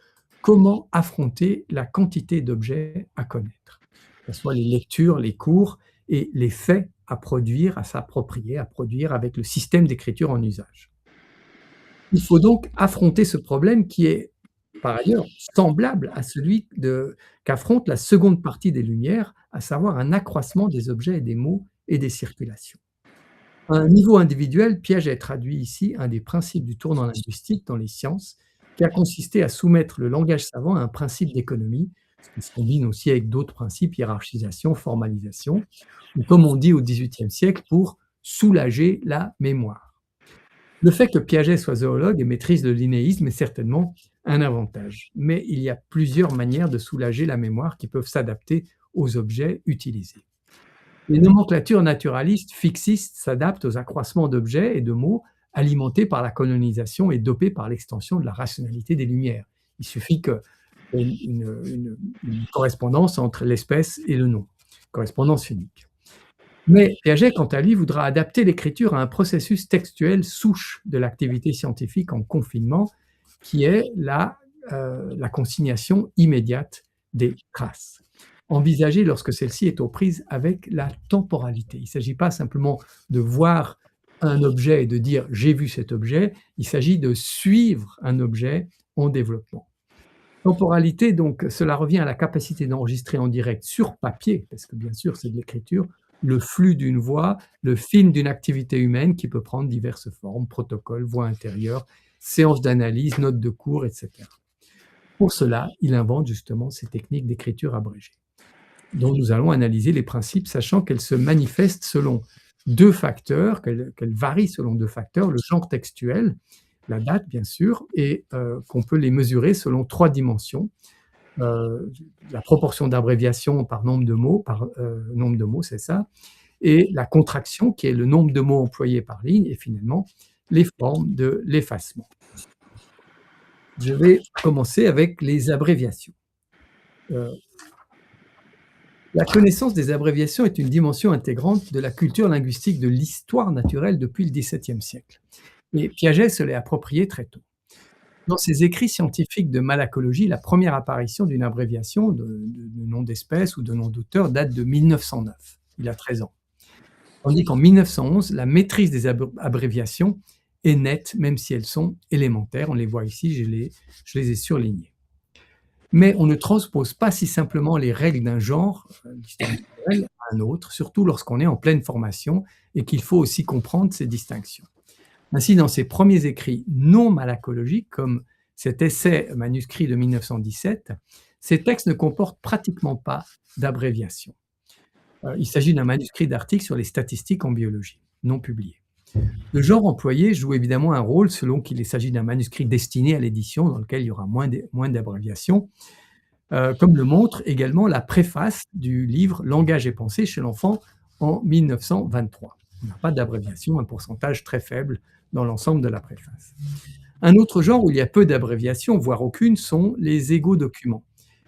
comment affronter la quantité d'objets à connaître? Que ce soit les lectures, les cours et les faits à produire, à s'approprier, à produire avec le système d'écriture en usage. Il faut donc affronter ce problème qui est, par ailleurs, semblable à celui qu'affronte la seconde partie des Lumières, à savoir un accroissement des objets et des mots et des circulations. À un niveau individuel, Piaget traduit ici un des principes du tournant linguistique dans les sciences, qui a consisté à soumettre le langage savant à un principe d'économie, ce qui se combine aussi avec d'autres principes, hiérarchisation, formalisation, ou comme on dit au XVIIIe siècle, pour soulager la mémoire. Le fait que Piaget soit zoologue et maîtrise le linéisme est certainement un avantage, mais il y a plusieurs manières de soulager la mémoire qui peuvent s'adapter aux objets utilisés. Les nomenclatures naturalistes fixistes s'adaptent aux accroissements d'objets et de mots alimentés par la colonisation et dopés par l'extension de la rationalité des Lumières. Il suffit qu'il y ait une correspondance entre l'espèce et le nom, correspondance unique. Mais Piaget, quant à lui, voudra adapter l'écriture à un processus textuel souche de l'activité scientifique en confinement, qui est la consignation immédiate des traces, envisagée lorsque celle-ci est aux prises avec la temporalité. Il ne s'agit pas simplement de voir un objet et de dire « j'ai vu cet objet », il s'agit de suivre un objet en développement. Temporalité, donc, cela revient à la capacité d'enregistrer en direct sur papier, parce que bien sûr c'est de l'écriture, le flux d'une voix, le film d'une activité humaine qui peut prendre diverses formes, protocole, voix intérieure, séances d'analyse, notes de cours, etc. Pour cela, il invente justement ces techniques d'écriture abrégée, dont nous allons analyser les principes, sachant qu'elles se manifestent selon deux facteurs, qu'elles varient selon deux facteurs, le genre textuel, la date bien sûr, et qu'on peut les mesurer selon trois dimensions. La proportion d'abréviation par nombre de mots, c'est ça, et la contraction, qui est le nombre de mots employés par ligne, et finalement, les formes de l'effacement. Je vais commencer avec les abréviations. La connaissance des abréviations est une dimension intégrante de la culture linguistique de l'histoire naturelle depuis le XVIIe siècle. Et Piaget se l'est approprié très tôt. Dans ses écrits scientifiques de malacologie, la première apparition d'une abréviation de nom d'espèce ou de nom d'auteur date de 1909. Il a 13 ans. Tandis qu'en 1911, la maîtrise des abréviations est nette, même si elles sont élémentaires. On les voit ici, je les ai surlignées. Mais on ne transpose pas si simplement les règles d'un genre à un autre, surtout lorsqu'on est en pleine formation et qu'il faut aussi comprendre ces distinctions. Ainsi, dans ses premiers écrits non malacologiques, comme cet essai manuscrit de 1917, ces textes ne comportent pratiquement pas d'abréviation. Il s'agit d'un manuscrit d'article sur les statistiques en biologie, non publié. Le genre employé joue évidemment un rôle selon qu'il s'agit d'un manuscrit destiné à l'édition, dans lequel il y aura moins d'abréviations, comme le montre également la préface du livre « Langage et pensée chez l'enfant » en 1923. On n'a pas d'abréviation, un pourcentage très faible dans l'ensemble de la préface. Un autre genre où il y a peu d'abréviations, voire aucune, sont les égo-documents,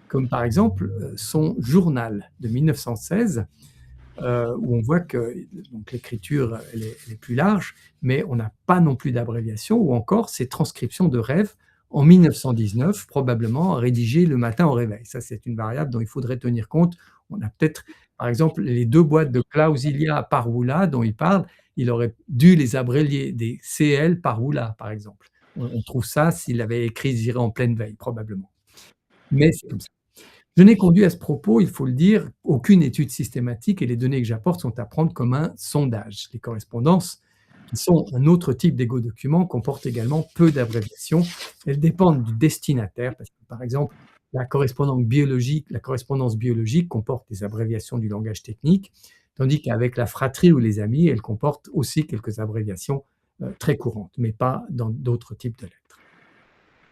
comme par exemple son journal de 1916, où on voit que l'écriture elle est plus large, mais on n'a pas non plus d'abréviation, ou encore ces transcriptions de rêves en 1919, probablement rédigées le matin au réveil. Ça, c'est une variable dont il faudrait tenir compte. On a peut-être, par exemple, les 2 boîtes de Clausilia Parvula dont il parle, il aurait dû les abrévier des CL Parvula, par exemple. On trouve ça s'il avait écrit, je dirais, en pleine veille, probablement. Mais c'est comme ça. Je n'ai conduit à ce propos, il faut le dire, aucune étude systématique et les données que j'apporte sont à prendre comme un sondage. Les correspondances, qui sont un autre type d'égo-document, comportent également peu d'abréviations. Elles dépendent du destinataire, parce que par exemple, La correspondance biologique comporte des abréviations du langage technique, tandis qu'avec la fratrie ou les amis, elle comporte aussi quelques abréviations très courantes, mais pas dans d'autres types de lettres.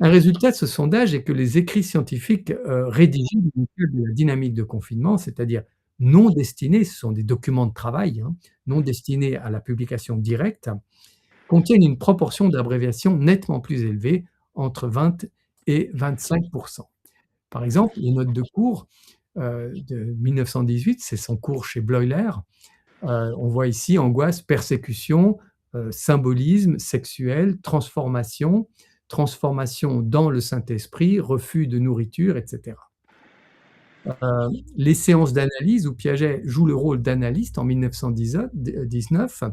Un résultat de ce sondage est que les écrits scientifiques rédigés dans le cadre de la dynamique de confinement, c'est-à-dire non destinés, ce sont des documents de travail, hein, non destinés à la publication directe, contiennent une proportion d'abréviations nettement plus élevée, entre 20 et 25%. Par exemple, les notes de cours de 1918, c'est son cours chez Bleuler. On voit ici angoisse, persécution, symbolisme, sexuel, transformation dans le Saint-Esprit, refus de nourriture, etc. Les séances d'analyse où Piaget joue le rôle d'analyste en 1919.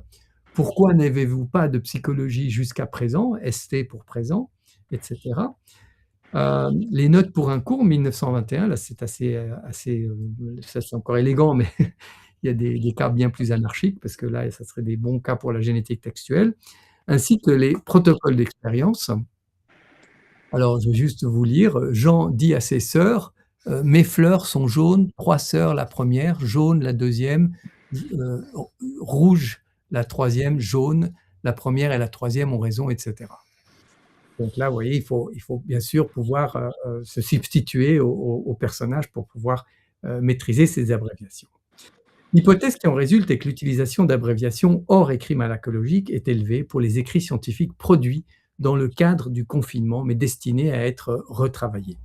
Pourquoi n'avez-vous pas de psychologie jusqu'à présent? ST pour présent, etc. Les notes pour un cours, 1921, là c'est ça c'est encore élégant, mais il y a des cas bien plus anarchiques, parce que là, ça serait des bons cas pour la génétique textuelle, ainsi que les protocoles d'expérience. Alors, je vais juste vous lire. Jean dit à ses sœurs, mes fleurs sont jaunes, 3 sœurs la première, jaune la deuxième, rouge la troisième, jaune la première et la troisième ont raison, etc. Donc là, vous voyez, il faut bien sûr pouvoir se substituer au personnage pour pouvoir maîtriser ces abréviations. L'hypothèse qui en résulte est que l'utilisation d'abréviations hors écrits malacologiques est élevée pour les écrits scientifiques produits dans le cadre du confinement, mais destinés à être retravaillés,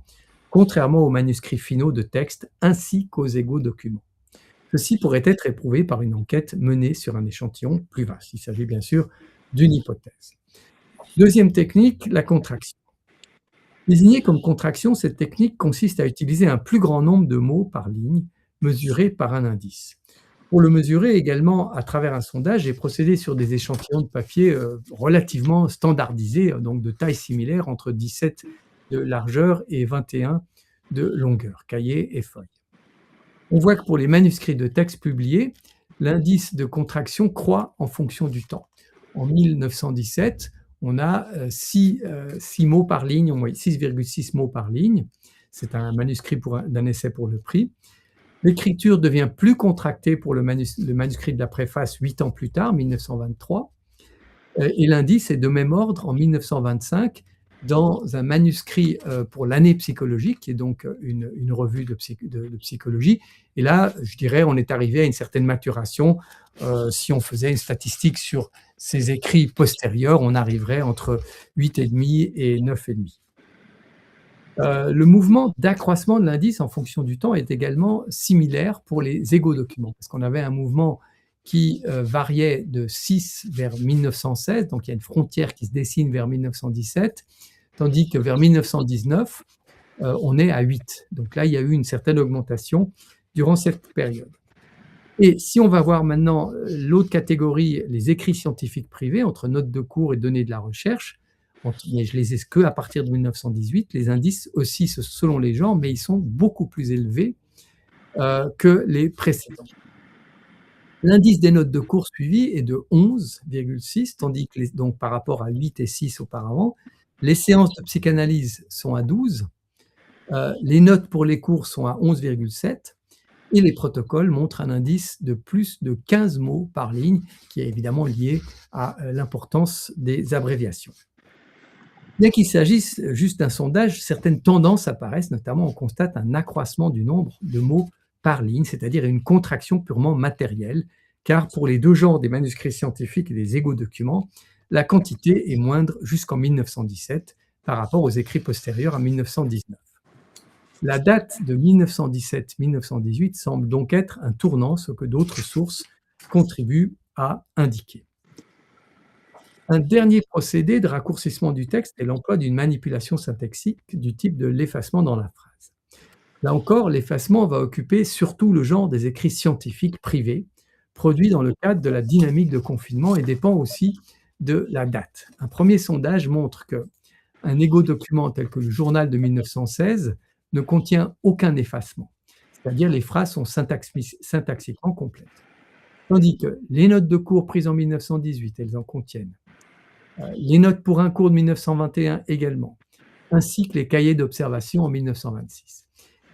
contrairement aux manuscrits finaux de texte ainsi qu'aux égaux documents. Ceci pourrait être éprouvé par une enquête menée sur un échantillon plus vaste. Il s'agit bien sûr d'une hypothèse. Deuxième technique, la contraction. Désignée comme contraction, cette technique consiste à utiliser un plus grand nombre de mots par ligne, mesuré par un indice. Pour le mesurer également à travers un sondage, j'ai procédé sur des échantillons de papier relativement standardisés, donc de taille similaire, entre 17 de largeur et 21 de longueur, cahier et feuille. On voit que pour les manuscrits de texte publiés, l'indice de contraction croît en fonction du temps. En 1917, on a 6 mots par ligne, 6,6 mots par ligne. C'est un manuscrit d'un essai pour le prix. L'écriture devient plus contractée pour le manuscrit de la préface 8 ans plus tard, 1923. Et l'indice est de même ordre en 1925 dans un manuscrit pour l'année psychologique, qui est donc une revue de psychologie. Et là, je dirais, on est arrivé à une certaine maturation. Si on faisait une statistique sur ces écrits postérieurs, on arriverait entre 8,5 et 9,5. Le mouvement d'accroissement de l'indice en fonction du temps est également similaire pour les égaux documents, parce qu'on avait un mouvement qui variait de 6 vers 1916, donc il y a une frontière qui se dessine vers 1917, tandis que vers 1919, on est à 8. Donc là, il y a eu une certaine augmentation durant cette période. Et si on va voir maintenant l'autre catégorie, les écrits scientifiques privés, entre notes de cours et données de la recherche, mais je les ai que à partir de 1918, les indices aussi selon les genres, mais ils sont beaucoup plus élevés que les précédents. L'indice des notes de cours suivies est de 11,6, tandis que donc par rapport à 8 et 6 auparavant, les séances de psychanalyse sont à 12, les notes pour les cours sont à 11,7, et les protocoles montrent un indice de plus de 15 mots par ligne, qui est évidemment lié à l'importance des abréviations. Bien qu'il s'agisse juste d'un sondage, certaines tendances apparaissent, notamment on constate un accroissement du nombre de mots par ligne, c'est-à-dire une contraction purement matérielle, car pour les deux genres des manuscrits scientifiques et des égaux documents, la quantité est moindre jusqu'en 1917 par rapport aux écrits postérieurs à 1919. La date de 1917-1918 semble donc être un tournant, ce que d'autres sources contribuent à indiquer. Un dernier procédé de raccourcissement du texte est l'emploi d'une manipulation syntaxique du type de l'effacement dans la phrase. Là encore, l'effacement va occuper surtout le genre des écrits scientifiques privés, produits dans le cadre de la dynamique de confinement et dépend aussi de la date. Un premier sondage montre qu'un égaux document tel que le journal de 1916 ne contient aucun effacement, c'est-à-dire les phrases sont syntaxiquement complètes. Tandis que les notes de cours prises en 1918, elles en contiennent. Les notes pour un cours de 1921 également. ainsi que les cahiers d'observation en 1926.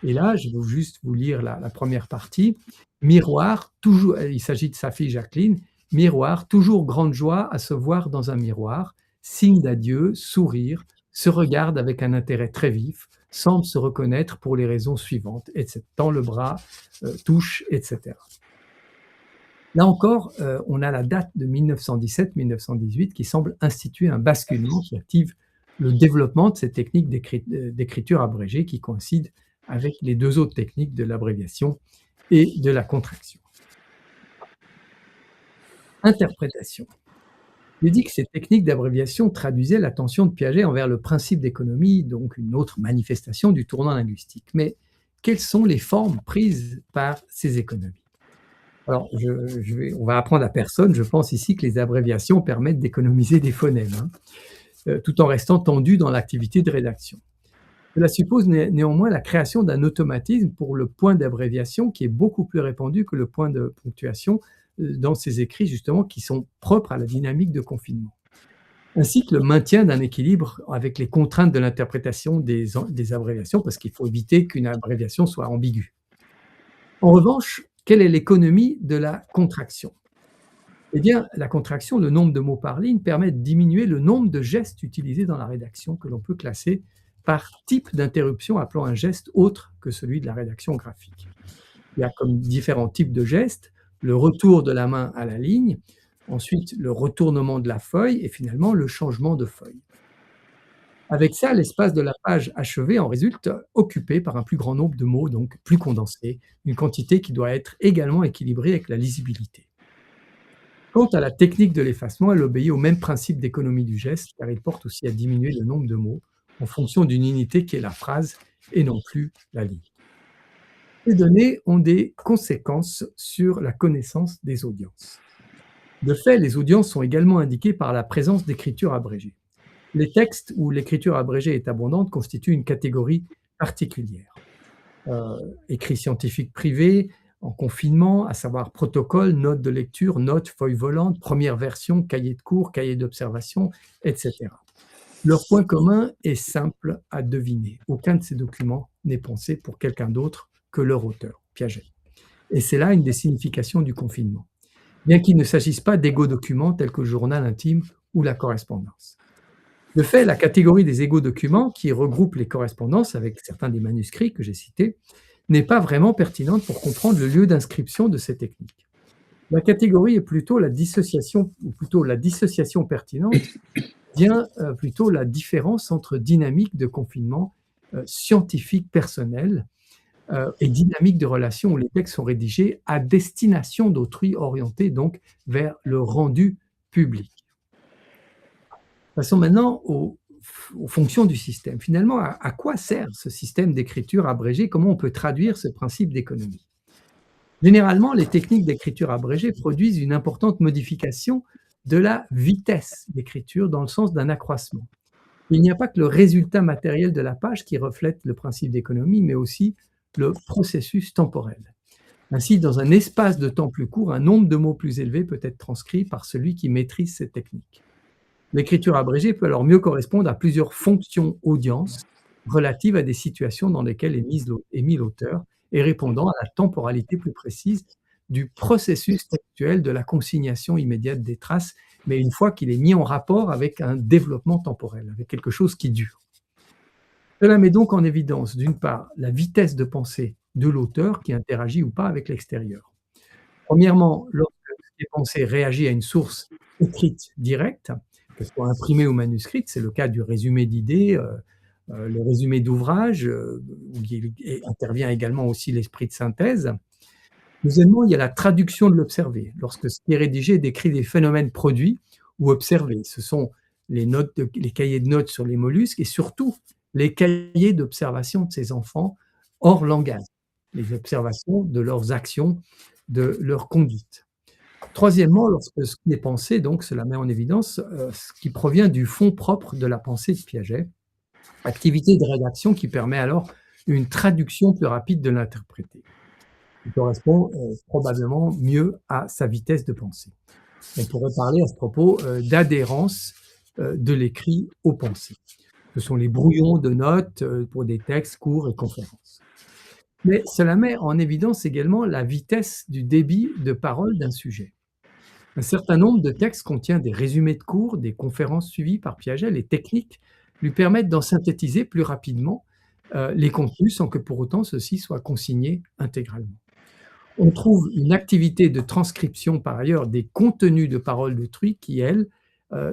Et là, je vais juste vous lire la première partie. Miroir, toujours, il s'agit de sa fille Jacqueline. Miroir, toujours grande joie à se voir dans un miroir, signe d'adieu, sourire, se regarde avec un intérêt très vif, semble se reconnaître pour les raisons suivantes, etc. Tend le bras, touche, etc. Là encore, on a la date de 1917-1918 qui semble instituer un basculement qui active le développement de ces techniques d'écriture abrégée qui coïncident avec les deux autres techniques de l'abréviation et de la contraction. Interprétation. J'ai dit que ces techniques d'abréviation traduisaient l'attention de Piaget envers le principe d'économie, donc une autre manifestation du tournant linguistique. Mais quelles sont les formes prises par ces économies? Alors, on va apprendre à personne, je pense ici que les abréviations permettent d'économiser des phonèmes, tout en restant tendues dans l'activité de rédaction. Cela suppose néanmoins la création d'un automatisme pour le point d'abréviation qui est beaucoup plus répandu que le point de ponctuation dans ces écrits justement qui sont propres à la dynamique de confinement, ainsi que le maintien d'un équilibre avec les contraintes de l'interprétation des abréviations, parce qu'il faut éviter qu'une abréviation soit ambiguë. En revanche, quelle est l'économie de la contraction? Eh bien, la contraction, le nombre de mots par ligne, permet de diminuer le nombre de gestes utilisés dans la rédaction que l'on peut classer par type d'interruption appelant un geste autre que celui de la rédaction graphique. Il y a comme différents types de gestes, le retour de la main à la ligne, ensuite le retournement de la feuille et finalement le changement de feuille. Avec ça, l'espace de la page achevée en résulte occupé par un plus grand nombre de mots, donc plus condensé, une quantité qui doit être également équilibrée avec la lisibilité. Quant à la technique de l'effacement, elle obéit au même principe d'économie du geste, car il porte aussi à diminuer le nombre de mots en fonction d'une unité qui est la phrase et non plus la ligne. Ces données ont des conséquences sur la connaissance des audiences. De fait, les audiences sont également indiquées par la présence d'écriture abrégée. Les textes où l'écriture abrégée est abondante constituent une catégorie particulière. Écrits scientifiques privés, en confinement, à savoir protocole, notes de lecture, notes, feuilles volantes, première version, cahier de cours, cahier d'observation, etc. Leur point commun est simple à deviner. Aucun de ces documents n'est pensé pour quelqu'un d'autre que leur auteur, Piaget. Et c'est là une des significations du confinement, bien qu'il ne s'agisse pas d'égaux documents tels que le journal intime ou la correspondance. De fait, la catégorie des égaux documents, qui regroupe les correspondances avec certains des manuscrits que j'ai cités, n'est pas vraiment pertinente pour comprendre le lieu d'inscription de ces techniques. La catégorie est plutôt la dissociation, ou plutôt la dissociation pertinente, vient plutôt la différence entre dynamique de confinement scientifique personnel et dynamique de relation où les textes sont rédigés à destination d'autrui, orientés donc vers le rendu public. Passons maintenant aux fonctions du système. Finalement, à quoi sert ce système d'écriture abrégée? Comment on peut traduire ce principe d'économie? Généralement, les techniques d'écriture abrégée produisent une importante modification de la vitesse d'écriture dans le sens d'un accroissement. Il n'y a pas que le résultat matériel de la page qui reflète le principe d'économie, mais aussi le processus temporel. Ainsi, dans un espace de temps plus court, un nombre de mots plus élevé peut être transcrit par celui qui maîtrise cette technique. L'écriture abrégée peut alors mieux correspondre à plusieurs fonctions audience relatives à des situations dans lesquelles est mis l'auteur et répondant à la temporalité plus précise du processus textuel de la consignation immédiate des traces, mais une fois qu'il est mis en rapport avec un développement temporel, avec quelque chose qui dure. Cela met donc en évidence, d'une part, la vitesse de pensée de l'auteur qui interagit ou pas avec l'extérieur. Premièrement, lorsque les pensées réagissent à une source écrite directe, qu'elle soit imprimée ou manuscrite, c'est le cas du résumé d'idées, le résumé d'ouvrage, où intervient également aussi l'esprit de synthèse. Deuxièmement, il y a la traduction de l'observé, lorsque ce qui est rédigé décrit des phénomènes produits ou observés. Ce sont les cahiers de notes sur les mollusques et surtout les cahiers d'observation de ces enfants hors langage, les observations de leurs actions, de leur conduite. Troisièmement, lorsque ce qui est pensé, donc cela met en évidence ce qui provient du fond propre de la pensée de Piaget, activité de rédaction qui permet alors une traduction plus rapide de l'interprété, qui correspond probablement mieux à sa vitesse de pensée. On pourrait parler à ce propos d'adhérence de l'écrit aux pensées. Ce sont les brouillons de notes pour des textes, cours et conférences. Mais cela met en évidence également la vitesse du débit de parole d'un sujet. Un certain nombre de textes contient des résumés de cours, des conférences suivies par Piaget. Les techniques lui permettent d'en synthétiser plus rapidement les contenus sans que pour autant ceux-ci soient consignés intégralement. On trouve une activité de transcription par ailleurs des contenus de parole d'autrui qui, elles,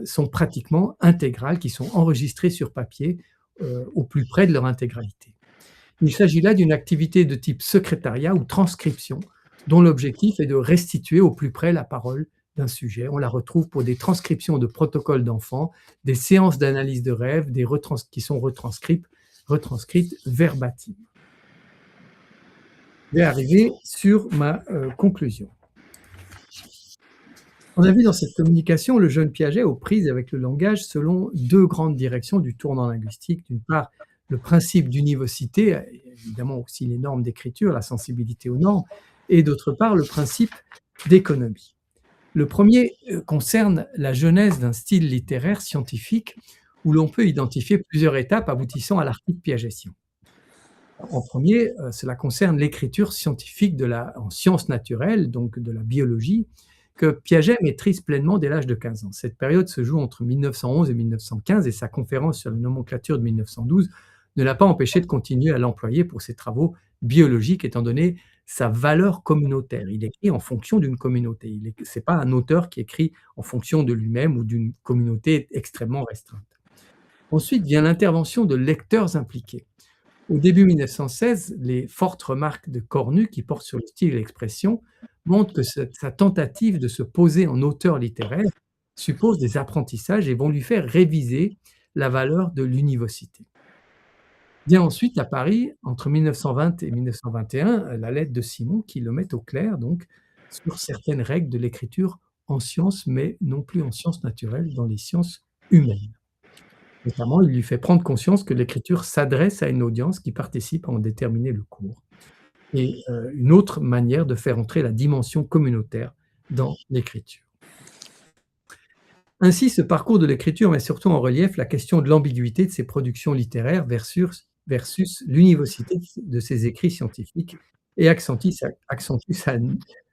sont pratiquement intégrales, qui sont enregistrées sur papier au plus près de leur intégralité. Il s'agit là d'une activité de type secrétariat ou transcription, dont l'objectif est de restituer au plus près la parole d'un sujet. On la retrouve pour des transcriptions de protocoles d'enfants, des séances d'analyse de rêves, qui sont retranscrites verbatim. Je vais arriver sur ma conclusion. On a vu dans cette communication le jeune Piaget aux prises avec le langage selon deux grandes directions du tournant linguistique. D'une part, le principe d'univocité, évidemment aussi les normes d'écriture, la sensibilité aux normes, et d'autre part, le principe d'économie. Le premier concerne la genèse d'un style littéraire scientifique où l'on peut identifier plusieurs étapes aboutissant à l'article piagétien. En premier, cela concerne l'écriture scientifique en sciences naturelles, donc de la biologie, que Piaget maîtrise pleinement dès l'âge de 15 ans. Cette période se joue entre 1911 et 1915 et sa conférence sur la nomenclature de 1912 ne l'a pas empêché de continuer à l'employer pour ses travaux biologiques, étant donné sa valeur communautaire. Il écrit en fonction d'une communauté. Ce n'est pas un auteur qui écrit en fonction de lui-même ou d'une communauté extrêmement restreinte. Ensuite vient l'intervention de lecteurs impliqués. Au début 1916, les fortes remarques de Cornu, qui portent sur le style et l'expression, montrent que sa tentative de se poser en auteur littéraire suppose des apprentissages et vont lui faire réviser la valeur de l'univocité. Vient ensuite à Paris, entre 1920 et 1921, la lettre de Simon qui le met au clair donc, sur certaines règles de l'écriture en sciences, mais non plus en sciences naturelles, dans les sciences humaines. Notamment, il lui fait prendre conscience que l'écriture s'adresse à une audience qui participe à en déterminer le cours. Et une autre manière de faire entrer la dimension communautaire dans l'écriture. Ainsi, ce parcours de l'écriture met surtout en relief la question de l'ambiguïté de ses productions littéraires versus l'univocité de ses écrits scientifiques et accentue sa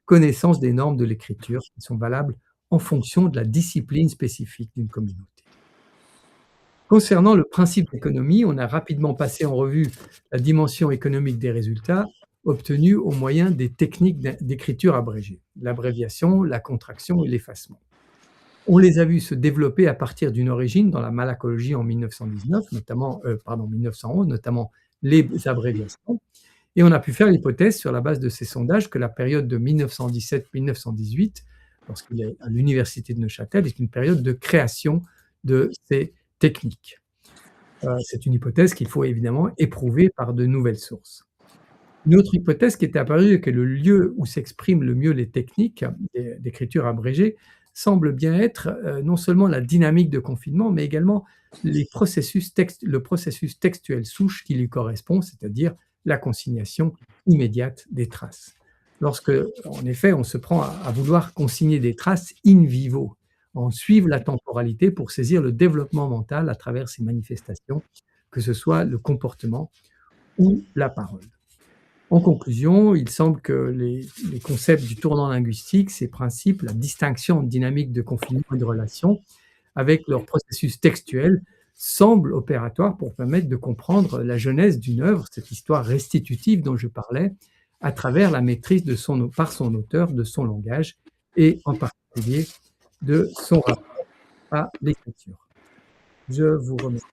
connaissance des normes de l'écriture qui sont valables en fonction de la discipline spécifique d'une communauté. Concernant le principe d'économie, on a rapidement passé en revue la dimension économique des résultats obtenus au moyen des techniques d'écriture abrégée, l'abréviation, la contraction et l'effacement. On les a vus se développer à partir d'une origine dans la malacologie en 1911, notamment les abréviations, et on a pu faire l'hypothèse sur la base de ces sondages que la période de 1917-1918, lorsqu'il est à l'université de Neuchâtel, est une période de création de ces techniques. C'est une hypothèse qu'il faut évidemment éprouver par de nouvelles sources. Une autre hypothèse qui était apparue est que le lieu où s'expriment le mieux les techniques d'écriture abrégée semble bien être non seulement la dynamique de confinement, mais également le processus textuel souche qui lui correspond, c'est-à-dire la consignation immédiate des traces. Lorsque, en effet, on se prend à vouloir consigner des traces in vivo, en suivre la temporalité pour saisir le développement mental à travers ces manifestations, que ce soit le comportement ou la parole. En conclusion, il semble que les concepts du tournant linguistique, ces principes, la distinction entre dynamique de confinement et de relation, avec leur processus textuel, semblent opératoires pour permettre de comprendre la genèse d'une œuvre, cette histoire restitutive dont je parlais, à travers la maîtrise par son auteur de son langage et en particulier de son rapport à l'écriture. Je vous remercie.